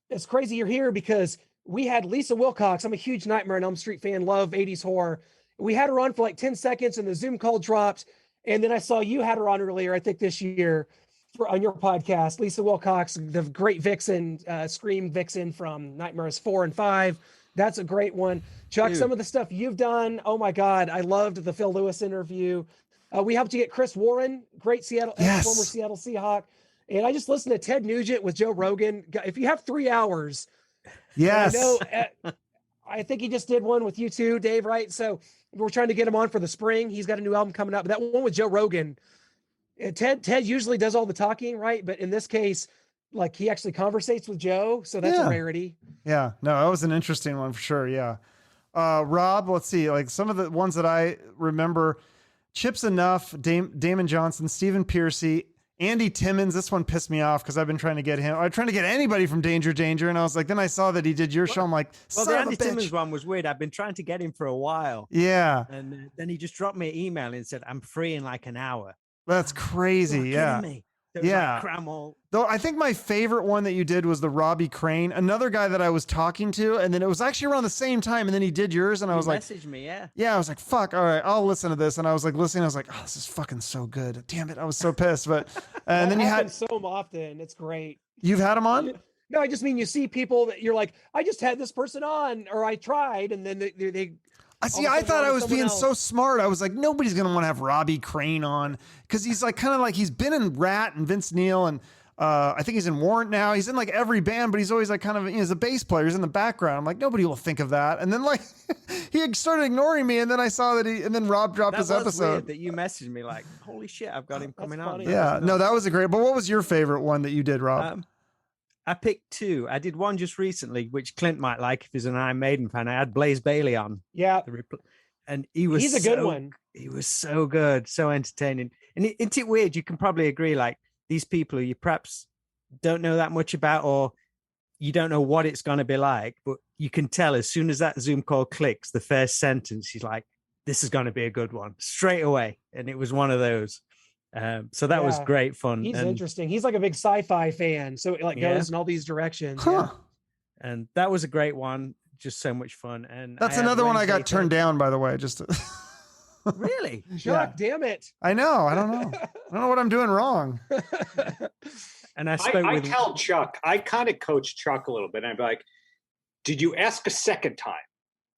it's crazy you're here because we had Lisa Wilcox. I'm a huge Nightmare on Elm Street fan, love 80s horror. We had her on for like 10 seconds and the Zoom call dropped. And then I saw you had her on earlier, I think this year, on your podcast. Lisa Wilcox, the great vixen, Scream vixen from Nightmares 4 and 5. That's a great one. Chuck, Dude. some of the stuff you've done. Oh my God. I loved the Phil Lewis interview. We helped you get Chris Warren, great former Seattle Seahawk. And I just listened to Ted Nugent with Joe Rogan. If you have 3 hours, Yes. I know, I think he just did one with you too, Dave, right? So we're trying to get him on for the spring. He's got a new album coming up. But that one with Joe Rogan, Ted usually does all the talking, right? But in this case, like he actually conversates with Joe. So that's a rarity. Yeah, no, that was an interesting one for sure. Yeah. Rob, let's see, like some of the ones that I remember, Chips Enough, Damon Johnson, Stephen Pearcy, Andy Timmons. This one pissed me off because I've been trying to get him. I'm trying to get anybody from Danger. And I was like, then I saw that he did your show. I'm like, Well, son the of a Andy bitch. Timmons one was weird. I've been trying to get him for a while. Yeah, And then he just dropped me an email and said, I'm free in like an hour. that's crazy. You're Yeah. kidding me. There was Yeah. like cram all. Though I think my favorite one that you did was the Robbie Crane, another guy that I was talking to, and then it was actually around the same time, and then he did yours, and I was like, message me, yeah. I was like, fuck, all right, I'll listen to this, and I was like listening, I was like, oh, this is fucking so good, damn it, I was so pissed, but and then That you had happens so often. It's great. you've had him on. No, I just mean you see people that you're like, I just had this person on, or I tried, and then they I see. all of a I sudden thought you're I on was someone being else. so smart. I was like, nobody's gonna want to have Robbie Crane on because he's like kind of like he's been in Rat and Vince Neil, and I think he's in Warrant now. He's in like every band, but he's always like kind of, he's a bass player. He's in the background. I'm like, nobody will think of that. And then like he started ignoring me. And then I saw that and then Rob dropped his episode. Weird that you messaged me like, holy shit, I've got him coming on. Yeah, no, that was a great, but what was your favorite one that you did, Rob? I picked two. I did one just recently, which Clint might like if he's an Iron Maiden fan. I had Blaze Bayley on. Yeah. And he's a good one. He was so good, so entertaining. And isn't it weird? You can probably agree, like these people who you perhaps don't know that much about, or you don't know what it's going to be like, but you can tell as soon as that Zoom call clicks, the first sentence, he's like, this is going to be a good one straight away. And it was one of those. So that was great fun. He's interesting. He's like a big sci-fi fan. So it like goes in all these directions. Huh. Yeah. And that was a great one. Just so much fun. And that's another one I got turned down, by the way, just to... Really? Chuck, damn it. I know. I don't know. I don't know what I'm doing wrong. And I tell Chuck, I kind of coach Chuck a little bit. And I'd be like, did you ask a second time?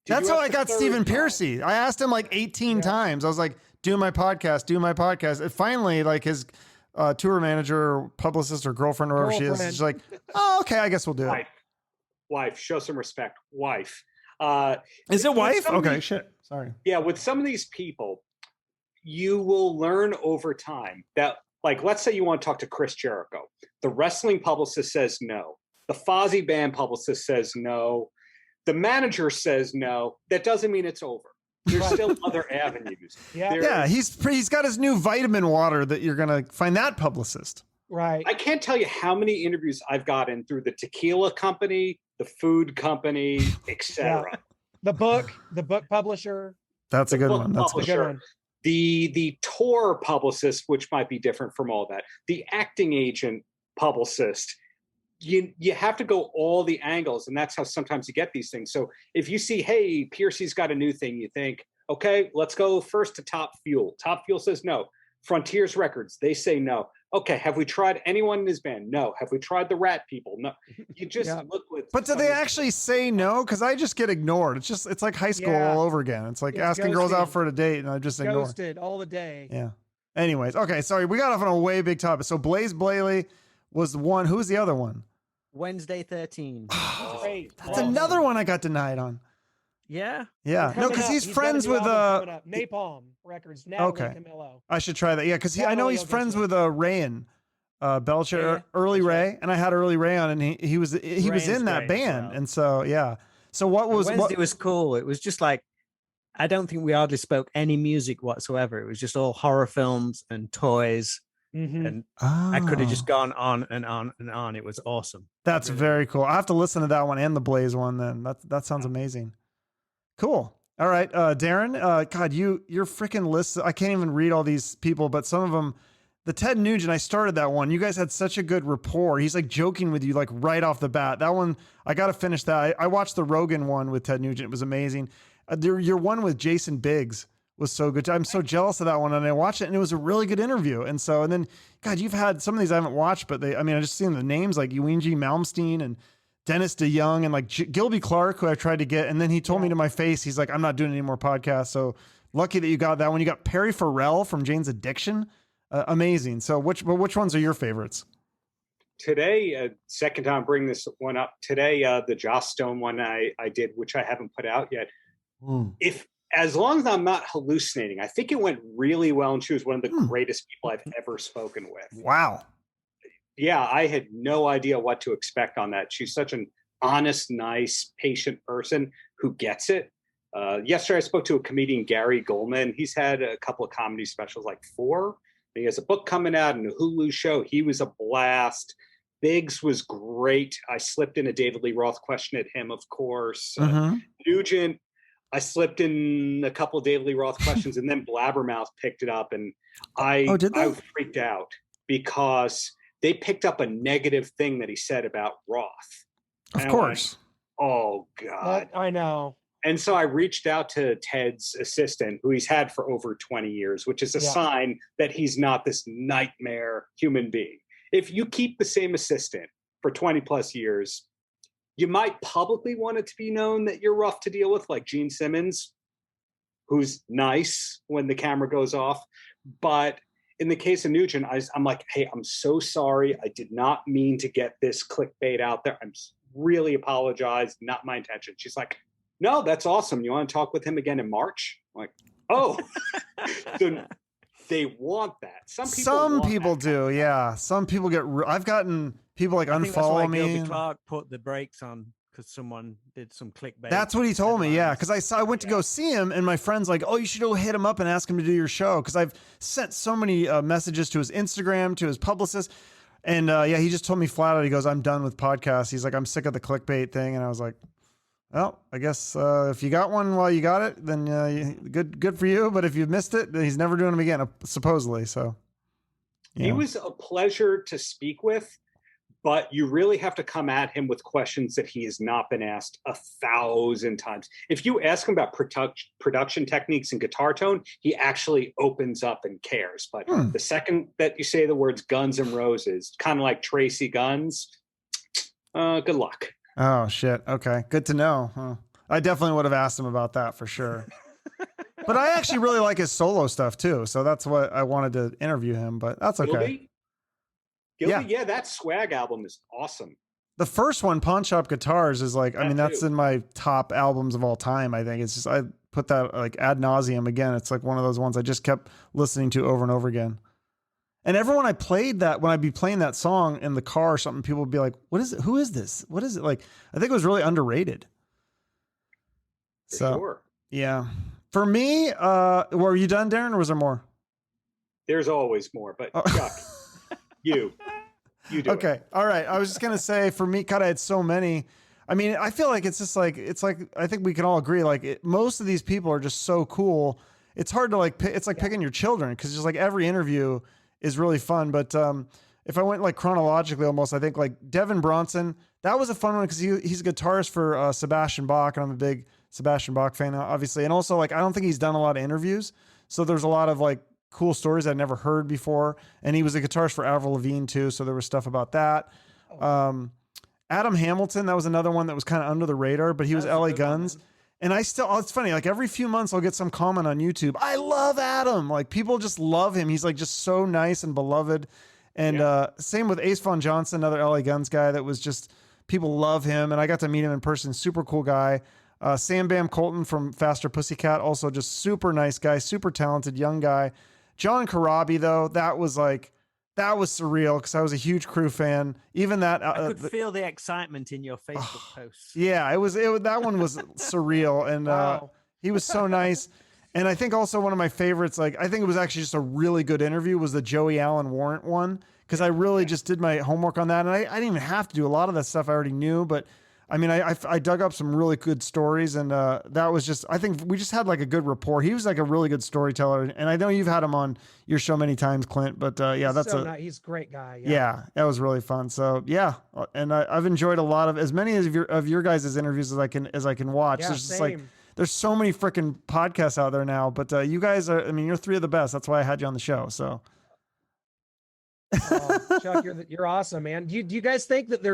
That's how I got Stephen Pearcy. I asked him like 18 times. I was like, do my podcast. And finally, like his tour manager or publicist or girlfriend or whatever she is, she's like, oh, okay, I guess we'll do it. Wife, show some respect. Wife. Is it wife? Okay, shit. Sorry. Yeah, with some of these people, you will learn over time that, like, let's say you want to talk to Chris Jericho. The wrestling publicist says no. The Fozzy band publicist says no. The manager says no. That doesn't mean it's over. There's still other avenues. Yeah, he's got his new vitamin water that you're gonna find that publicist. Right. I can't tell you how many interviews I've gotten through the tequila company, the food company, etc. Yeah. The book publisher. That's a good one. That's a good one. The tour publicist, which might be different from all that. The acting agent publicist. You have to go all the angles, and that's how sometimes you get these things. So if you see, hey, Pearcy's got a new thing, you think, okay, let's go first to Top Fuel. Top Fuel says no. Frontiers Records, they say no. Okay, have we tried anyone in his band? No. Have we tried the Rat People? No. You just look with. But do they actually say no? Because I just get ignored. It's like high school all over again. It's like asking girls out for a date, and I just ignore. Ghosted all the day. Yeah. Anyways, okay, sorry, we got off on a way big topic. So Blaze Bayley was the one. Who's the other one? Wednesday 13. Great. That's another one I got denied on. Yeah. Yeah. No, because he's friends with Napalm Records. Okay. Camillo. I should try that. Yeah, because I know he's friends with Rayan Belcher, Early Ray, and I had Early Ray on, and he was in that band, and so yeah. So Wednesday was cool. It was just like, I don't think we hardly spoke any music whatsoever. It was just all horror films and toys. Mm-hmm. And I could have just gone on and on and on. It was awesome. That's very cool. I have to listen to that one and the Blaze one then. That sounds amazing. Cool. All right, Darren, God, your freaking list. I can't even read all these people, but some of them, the Ted Nugent, I started that one. You guys had such a good rapport. He's like joking with you like right off the bat. That one, I got to finish that. I watched the Rogan one with Ted Nugent. It was amazing. Your one with Jason Biggs was so good. I'm so jealous of that one. And I watched it and it was a really good interview. And then, God, you've had some of these I haven't watched, but I just seen the names like Eugene Malmsteen and Dennis DeYoung and like Gilby Clark, who I tried to get. And then he told me to my face, he's like, I'm not doing any more podcasts. So lucky that you got that one. You got Perry Farrell from Jane's Addiction. Amazing. So which ones are your favorites? Today, second time bringing this one up today, the Joss Stone one I did, which I haven't put out yet. As long as I'm not hallucinating, I think it went really well, and she was one of the greatest people I've ever spoken with. Wow. Yeah, I had no idea what to expect on that. She's such an honest, nice, patient person who gets it. Yesterday, I spoke to a comedian, Gary Goldman. He's had a couple of comedy specials, like 4. He has a book coming out and a Hulu show. He was a blast. Biggs was great. I slipped in a David Lee Roth question at him, of course. Nugent, I slipped in a couple of David Lee Roth questions, and then Blabbermouth picked it up, and I freaked out because they picked up a negative thing that he said about Roth. Of course. Oh, God. I know. And so I reached out to Ted's assistant, who he's had for over 20 years, which is a sign that he's not this nightmare human being. If you keep the same assistant for 20 plus years, you might publicly want it to be known that you're rough to deal with, like Gene Simmons, who's nice when the camera goes off. But in the case of Nugent, I'm like, hey, I'm so sorry. I did not mean to get this clickbait out there. I'm really apologize. Not my intention. She's like, no, that's awesome. You want to talk with him again in March? I'm like, oh, so they want that. Some people do. Yeah. Some people get, I've gotten people like I think that's why unfollow me. Gilby Clarke put the brakes on because someone did some clickbait. That's what he told me. Yeah. Cause I went to go see him and my friend's like, oh, you should go hit him up and ask him to do your show. Cause I've sent so many messages to his Instagram, to his publicist. And yeah, he just told me flat out, he goes, I'm done with podcasts. He's like, I'm sick of the clickbait thing. And I was like, well, I guess if you got one while you got it, then good for you. But if you missed it, he's never doing them again, supposedly. So he was a pleasure to speak with, but you really have to come at him with questions that he has not been asked 1,000 times. If you ask him about production techniques and guitar tone, he actually opens up and cares. But the second that you say the words Guns N' Roses, kind of like Tracy Guns, good luck. Oh, shit. Okay. Good to know. Huh. I definitely would have asked him about that for sure. But I actually really like his solo stuff too. So that's what I wanted to interview him, but that's okay. Gilby? Yeah, that Swag album is awesome. The first one, Pawn Shop Guitars, is like, I mean, that's in my top albums of all time. I think it's just, I put that like ad nauseum again. It's like one of those ones I just kept listening to over and over again. And everyone I played that, when I'd be playing that song in the car or something, people would be like, what is it? Who is this? What is it? Like, I think it was really underrated. For sure. Yeah. For me, were you done, Darren, or was there more? There's always more, but Chuck, you do okay. it. All right. I was just going to say, for me, God, I had so many. I mean, I feel like it's just like, I think we can all agree, like most of these people are just so cool. It's hard to like, it's like picking your children, because just like every interview is really fun. But if I went like chronologically almost, I think like Devin Bronson, that was a fun one because he's a guitarist for Sebastian Bach, and I'm a big Sebastian Bach fan, obviously. And also, like, I don't think he's done a lot of interviews, so there's a lot of like cool stories I'd never heard before. And he was a guitarist for Avril Lavigne too, so there was stuff about that. Adam Hamilton, that was another one that was kind of under the radar, but he was LA Guns. And I still, it's funny, like every few months I'll get some comment on YouTube. I love Adam. Like people just love him. He's like just so nice and beloved. And same with Ace Von Johnson, another LA Guns guy that was just, people love him. And I got to meet him in person. Super cool guy. Sam Bam Colton from Faster Pussycat, also just super nice guy, super talented young guy. John Corabi though, that was surreal because I was a huge Crue fan. Even that I could feel the excitement in your Facebook posts. Yeah, it was that one was surreal, and Wow. He was so nice. And I think also one of my favorites, like I think it was actually just a really good interview, was the Joey Allen Warrant one, because I really just did my homework on that, and I didn't even have to do a lot of that stuff I already knew, but I mean, I dug up some really good stories, and that was just, I think we just had like a good rapport. He was like a really good storyteller, and I know you've had him on your show many times, Clint, but yeah, that's he's a great guy. Yeah, that was really fun. So yeah, and I've enjoyed a lot of as many of your guys' interviews as I can watch. Yeah, There's just like, there's so many freaking podcasts out there now, but you guys are, I mean, you're three of the best. That's why I had you on the show. So. Oh, Chuck, you're awesome, man. Do you guys think that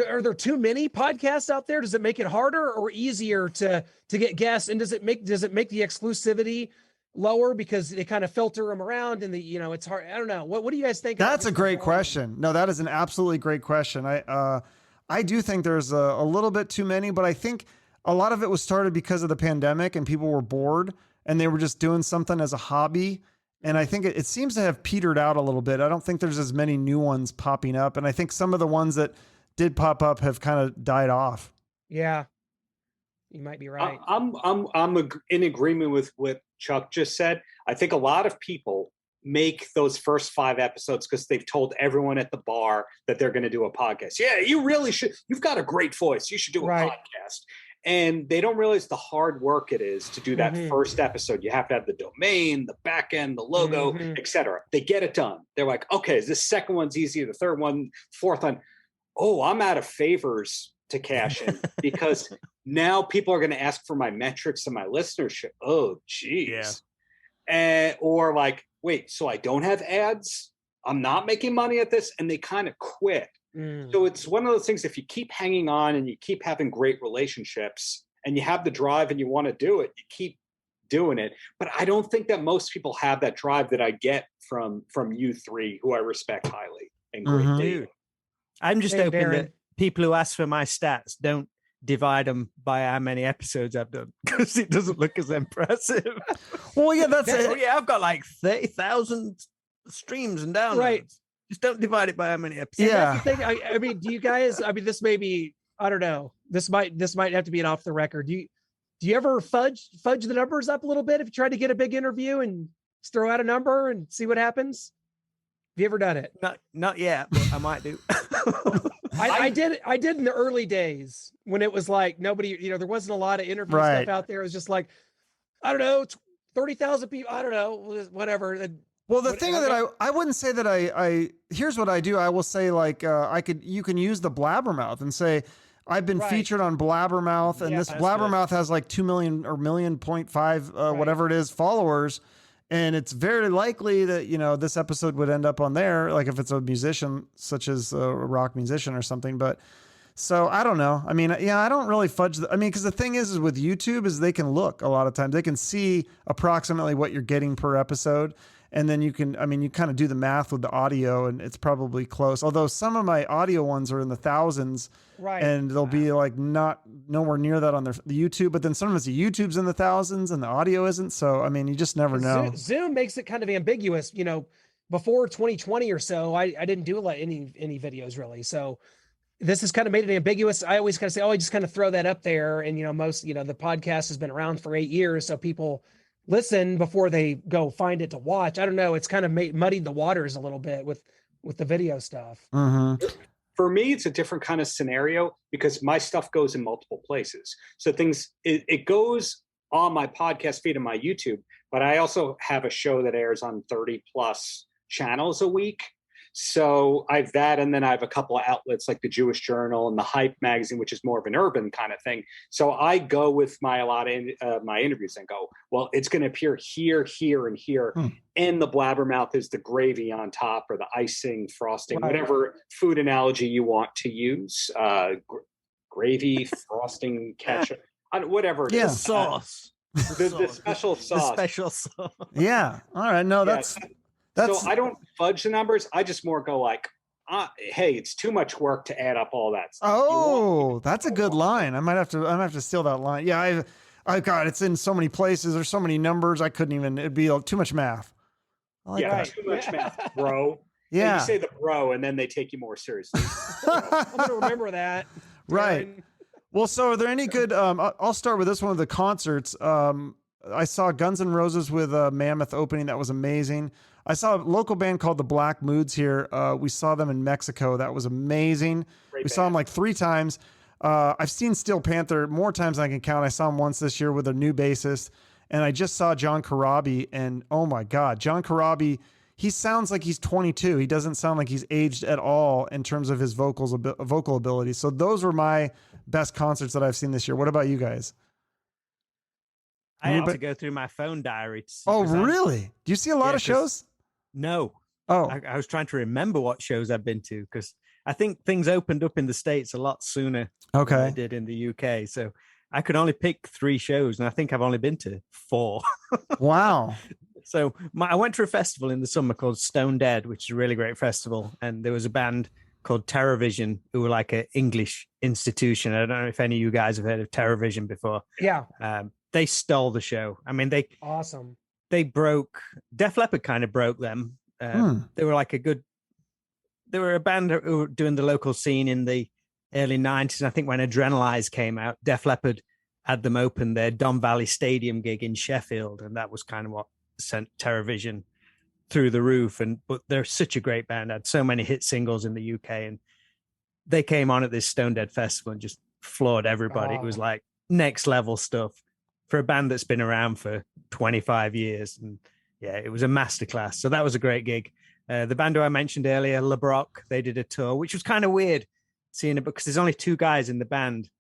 are there too many podcasts out there? Does it make it harder or easier to get guests? And does it make the exclusivity lower because they kind of filter them around and it's hard? I don't know. What do you guys think? That's a great question. No, that is an absolutely great question. I do think there's a little bit too many, but I think a lot of it was started because of the pandemic and people were bored and they were just doing something as a hobby. And I think it seems to have petered out a little bit. I don't think there's as many new ones popping up. And I think some of the ones that did pop up have kind of died off. Yeah, you might be right. I'm in agreement with what Chuck just said. I think a lot of people make those first 5 episodes because they've told everyone at the bar that they're going to do a podcast. Yeah, you really should. You've got a great voice. You should do a podcast. And they don't realize the hard work it is to do that first episode. You have to have the domain, the back end, the logo, etc. They get it done. They're like, okay, this second one's easier. The third one, fourth one. Oh, I'm out of favors to cash in because now people are going to ask for my metrics and my listenership. Oh, geez. Yeah. Or like, wait, so I don't have ads? I'm not making money at this? And they kind of quit. So it's one of those things, if you keep hanging on and you keep having great relationships and you have the drive and you want to do it, you keep doing it. But I don't think that most people have that drive that I get from you three, who I respect highly and greatly. I'm just Hey, hoping Darren. that people who ask for my stats don't divide them by how many episodes I've done, because it doesn't look as impressive. Well, yeah, that's Oh it. yeah, I've got like 30,000 streams and downloads. Right. Just don't divide it by how many episodes. Yeah. That's the thing. I mean, do you guys? I mean, this may be. I don't know. This might have to be an off the record. Do you ever fudge the numbers up a little bit if you try to get a big interview and just throw out a number and see what happens? Have you ever done it? Not yet, but I might do. I did in the early days when it was like nobody, there wasn't a lot of interview Right. stuff out there. It was just like, I don't know, 30,000 people. I don't know, whatever. Well, the thing that I wouldn't say that I here's what I do. I will say like you can use the Blabbermouth and say I've been Right. featured on Blabbermouth, and Yeah, this that's Blabbermouth has like 2 million or 1.5 Right. whatever it is followers, and it's very likely that this episode would end up on there, like if it's a musician such as a rock musician or something. But so I don't know. I mean, yeah, I don't really fudge. Because the thing is with YouTube is they can look a lot of times. They can see approximately what you're getting per episode. And then you can, you kind of do the math with the audio, and it's probably close. Although some of my audio ones are in the thousands, Right. and they'll be like nowhere near that on the YouTube. But then sometimes the YouTube's in the thousands and the audio isn't. So you just never know. Zoom makes it kind of ambiguous. Before 2020 or so, I didn't do any videos really. So this has kind of made it ambiguous. I always kind of say, I just kind of throw that up there. And, most, the podcast has been around for 8 years. So people listen before they go find it to watch. I don't know. It's kind of muddied the waters a little bit with the video stuff. Mm-hmm. For me, it's a different kind of scenario because my stuff goes in multiple places. So it goes on my podcast feed and my YouTube, but I also have a show that airs on 30 plus channels a week. So I have that, and then I have a couple of outlets like the Jewish Journal and the Hype magazine, which is more of an urban kind of thing. So I go with my interviews and go, well, it's going to appear here, here, and here. And the Blabbermouth is the gravy on top, or the icing, frosting, Right. whatever food analogy you want to use. Gravy, frosting, ketchup, whatever it Yeah. is. Sauce. The special The sauce. special sauce. Yeah. All right. No, that's So I don't fudge the numbers. I just more go like, hey, it's too much work to add up all that stuff. Oh, that's a good line. I might have to steal that line. Yeah, I got it's in so many places. There's so many numbers. I couldn't even. It'd be too much math. I like that. Too much math, bro. Yeah. And you say the bro, and then they take you more seriously. I'm going to remember that. Right. Darren. Well, so are there any good? I'll start with this one of the concerts. I saw Guns N' Roses with Mammoth opening. That was amazing. I saw a local band called the Black Moods here. We saw them in Mexico. That was amazing. Great We saw them like 3 times. I've seen Steel Panther more times than I can count. I saw him once this year with a new bassist. And I just saw John Corabi, and oh my God, John Corabi, he sounds like he's 22. He doesn't sound like he's aged at all in terms of his vocal ability. So those were my best concerts that I've seen this year. What about you guys? I had to go through my phone diary. Oh, really? Do you see a lot of shows? No. Oh, I was trying to remember what shows I've been to, because I think things opened up in the States a lot sooner than they okay. did in the UK. So I could only pick 3 shows, and I think I've only been to 4. Wow. So I went to a festival in the summer called Stone Dead, which is a really great festival. And there was a band called TerrorVision, who were like an English institution. I don't know if any of you guys have heard of TerrorVision before. Yeah. They stole the show. I mean, Awesome. they broke, Def Leppard kind of broke them. They were like they were a band who were doing the local scene in the early 90s. And I think when Adrenalize came out, Def Leppard had them open their Don Valley Stadium gig in Sheffield. And that was kind of what sent TerrorVision through the roof. But they're such a great band, had so many hit singles in the UK. And they came on at this Stone Dead festival and just floored everybody. It was like next level stuff for a band that's been around for 25 years. And yeah, it was a masterclass. So that was a great gig. The band who I mentioned earlier, LeBrock, they did a tour, which was kind of weird seeing it because there's only 2 guys in the band,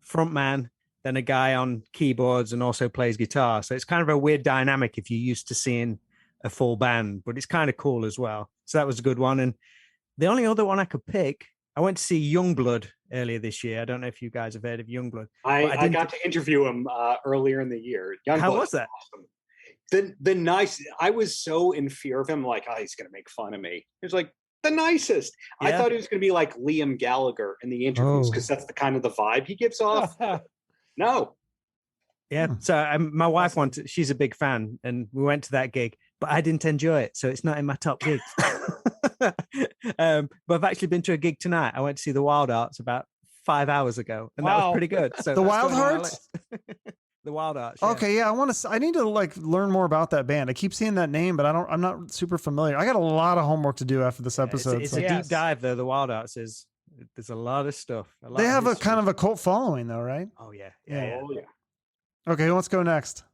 frontman, then a guy on keyboards and also plays guitar. So it's kind of a weird dynamic if you're used to seeing a full band, but it's kind of cool as well. So that was a good one. And the only other one I could pick, I went to see Youngblood earlier this year. I don't know if you guys have heard of Youngblood. I got to interview him earlier in the year. How was that? Awesome. The nice. I was so in fear of him, like, oh, he's going to make fun of me. He was like the nicest. Yeah. I thought he was going to be like Liam Gallagher in the interviews because that's the kind of the vibe he gives off. No. Yeah. So my wife wanted. She's a big fan, and we went to that gig, but I didn't enjoy it, so it's not in my top gigs. But I've actually been to a gig tonight. I went to see the Wild Arts about 5 hours ago, and that was pretty good. So the Wild Hearts. The Wild Arts. Yeah. Okay, yeah, I need to like learn more about that band. I keep seeing that name, but I'm not super familiar. I got a lot of homework to do after this episode. It's a deep dive, though. The Wild Arts is. There's a lot of stuff. They have a kind of a cult following, though, right? Oh yeah. Oh yeah. Okay, who wants to go next?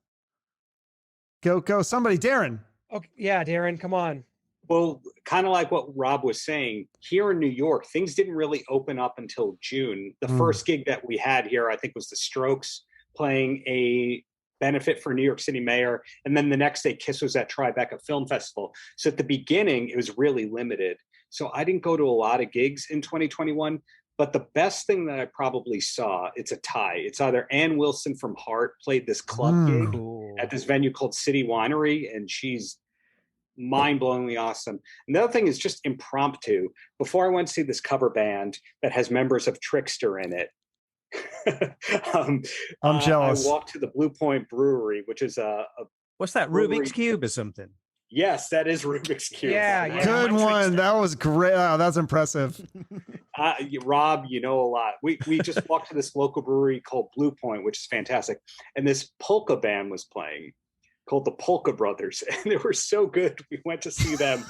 Go, somebody, Darren. Okay, yeah, Darren, come on. Well, kind of like what Rob was saying, here in New York, things didn't really open up until June. The first gig that we had here, I think, was the Strokes playing a benefit for New York City mayor. And then the next day, Kiss was at Tribeca Film Festival. So at the beginning, it was really limited. So I didn't go to a lot of gigs in 2021. But the best thing that I probably saw, it's a tie. It's either Ann Wilson from Heart played this club gig at this venue called City Winery, and she's mind-blowingly awesome. And the other thing is just impromptu. Before I went to see this cover band that has members of Trickster in it, I'm jealous. I walked to the Blue Point Brewery, which is a what's that, brewery. Rubik's Cube or something? Yes, that is Rubik's Cube. Yeah. Good one. That was great. Oh, that's impressive. Rob, you know a lot. We just walked to this local brewery called Blue Point, which is fantastic. And this polka band was playing called the Polka Brothers. And they were so good. We went to see them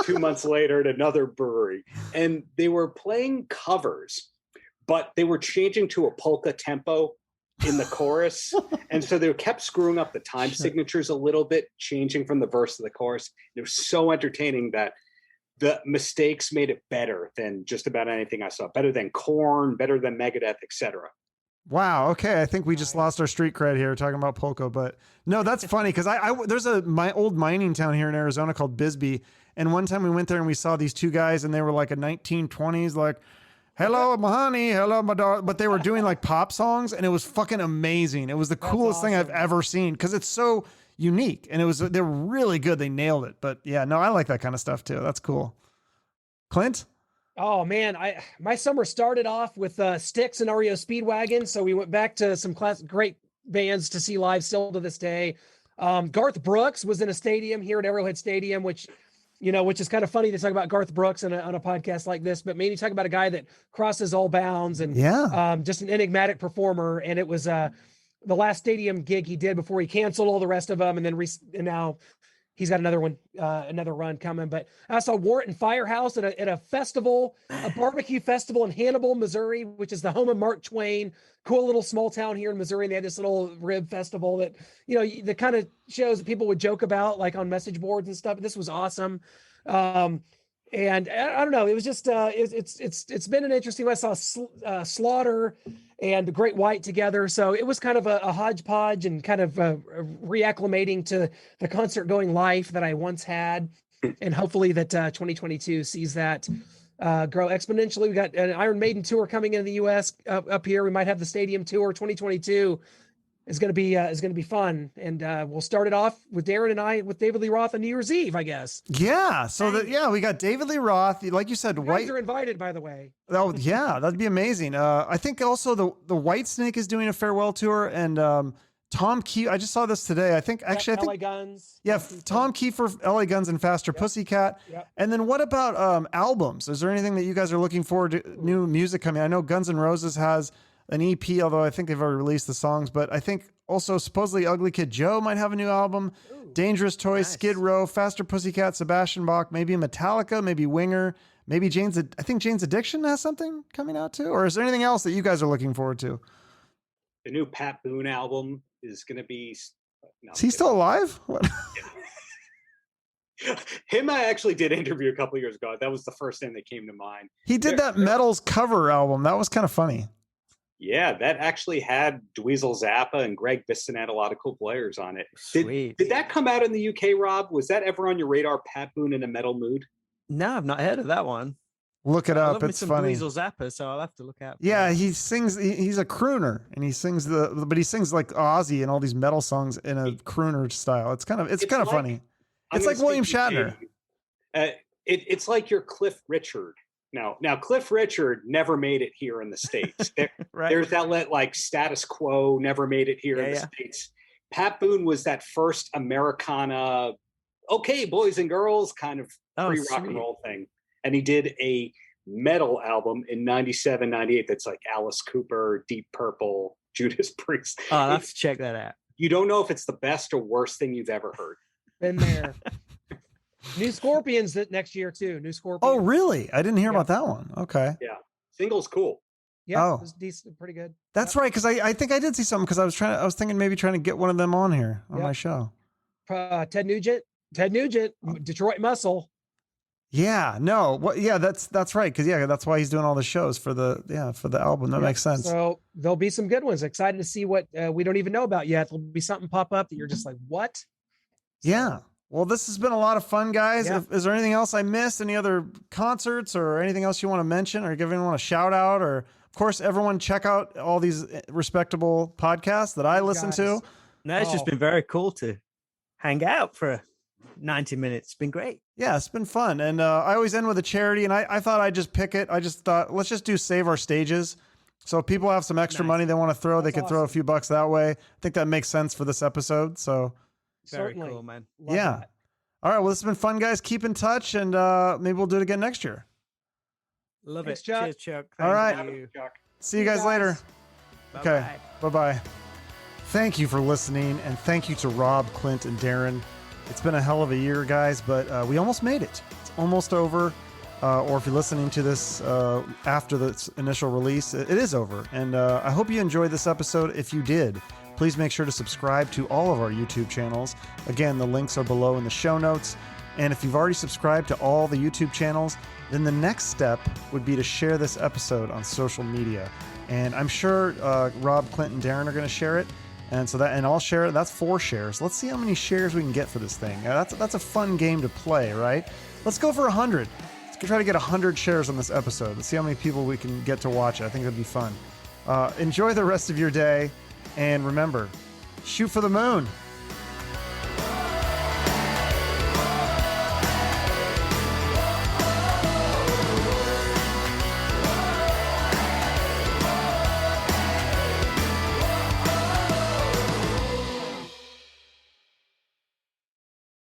2 months later at another brewery. And they were playing covers, but they were changing to a polka tempo in the chorus. And so they kept screwing up the time signatures a little bit, changing from the verse to the chorus. It was so entertaining that the mistakes made it better than just about anything I saw. Better than Korn, better than Megadeth, etc. Wow. Okay. I think we just lost our street cred here talking about polka, but no, that's funny. Cause there's my old mining town here in Arizona called Bisbee. And one time we went there and we saw these two guys and they were like a 1920s, like, hello, my honey. Hello, my darling. But they were doing like pop songs and it was fucking amazing. It was the coolest thing I've ever seen. Cause it's so unique and they're really good. They nailed it. But yeah, no, I like that kind of stuff too. That's cool. Clint? Oh man, my summer started off with Styx and REO Speedwagon. So we went back to some great bands to see live still to this day. Garth Brooks was in a stadium here at Arrowhead Stadium, which is kind of funny to talk about Garth Brooks on a podcast like this, but maybe talk about a guy that crosses all bounds and just an enigmatic performer. And it was the last stadium gig he did before he canceled all the rest of them. And then and now he's got another one, another run coming. But I saw Warrant and Firehouse at a festival, a barbecue festival in Hannibal, Missouri, which is the home of Mark Twain. Cool little small town here in Missouri. And they had this little rib festival that, the kind of shows that people would joke about, like on message boards and stuff. This was awesome. And I don't know, it was just, it's been an interesting, I saw Slaughter and Great White together. So it was kind of a hodgepodge and kind of reacclimating to the concert going life that I once had. And hopefully that 2022 sees that grow exponentially. We got an Iron Maiden tour coming into the US up here. We might have the stadium tour. 2022 is going to be fun. And we'll start it off with Darren and I with David Lee Roth on New Year's Eve, I guess. Yeah. So we got David Lee Roth. Like you said, you guys are invited, by the way. Oh yeah, that'd be amazing. I think also the Whitesnake is doing a farewell tour, and Tom Kiefer. I just saw this today. I think LA Guns. Yeah, Tom Kiefer, LA Guns, and Faster Pussycat. Yep. And then what about albums? Is there anything that you guys are looking forward to? New music coming? I know Guns N' Roses has an EP, although I think they've already released the songs. But I think also supposedly Ugly Kid Joe might have a new album. Ooh, Dangerous Toys, nice. Skid Row, Faster Pussycat, Sebastian Bach, maybe Metallica, maybe Winger, maybe Jane's Addiction has something coming out too. Or is there anything else that you guys are looking forward to? The new Pat Boone album is going to be. No, is he still alive? What? Him, I actually did interview a couple of years ago. That was the first thing that came to mind. He did that Metals cover album. That was kind of funny. Yeah, that actually had Dweezil Zappa and Greg Bisson had a lot of cool players on it. Sweet. Did that come out in the UK, Rob? Was that ever on your radar, Pat Boone in a Metal Mood? No, I've not heard of that one. Look it I up. love me It's some funny. Dweezil Zappa, so I'll have to look out. Yeah, he sings. He's a crooner, and he sings but he sings like Ozzy and all these metal songs in a crooner style. It's kind of It's kind of like- funny. I'm It's gonna like William speak to Shatner. Dave. It's like your Cliff Richard. Now Cliff Richard never made it here in the States. Right. There's that like Status Quo never made it here in the States. Pat Boone was that first Americana, okay, boys and girls kind of pre-rock and roll thing. And he did a metal album in 97, 98 that's like Alice Cooper, Deep Purple, Judas Priest. Oh, I'll have to check that out. You don't know if it's the best or worst thing you've ever heard. Been there. New Scorpions next year too. New Scorpions. Oh, really? I didn't hear about that one. Okay. Yeah. Single's cool. Yeah, Oh. it was decent, pretty good. That's right, because I think I did see something because I was thinking maybe trying to get one of them on here on Yep. my show. Ted Nugent, Detroit Muscle. Yeah, no, that's right, because that's why he's doing all the shows for the album. That makes sense. So there'll be some good ones. Excited to see what we don't even know about yet. There'll be something pop up that you're just like, what? Yeah. Well, this has been a lot of fun, guys. Yeah. Is there anything else I missed? Any other concerts or anything else you want to mention or give anyone a shout out? Or, of course, everyone check out all these respectable podcasts that I listen to. No, it's just been very cool to hang out for 90 minutes. It's been great. Yeah, it's been fun. And I always end with a charity, and I thought I'd just pick it. I just thought, let's just do Save Our Stages. So if people have some extra money they want to throw, they can throw a few bucks that way. I think that makes sense for this episode. So Very Certainly. cool, man. Love yeah. that. All right. Well, this has been fun, guys. Keep in touch, and maybe we'll do it again next year. Love Thanks, it. Chuck. Cheers, Chuck. All right. Thank you. See you guys later. Okay. Bye-bye. Bye-bye. Thank you for listening, and thank you to Rob, Clint, and Darren. It's been a hell of a year, guys, but we almost made it. It's almost over. Or if you're listening to this after the initial release, it is over. And I hope you enjoyed this episode. If you did, please make sure to subscribe to all of our YouTube channels. Again, the links are below in the show notes. And if you've already subscribed to all the YouTube channels, then the next step would be to share this episode on social media. And I'm sure Rob, Clint, and Darren are going to share it. And I'll share it. That's 4 shares. Let's see how many shares we can get for this thing. That's a fun game to play, right? Let's go for 100. Let's try to get 100 shares on this episode. Let's see how many people we can get to watch it. I think that'd be fun. Enjoy the rest of your day. And remember, shoot for the moon.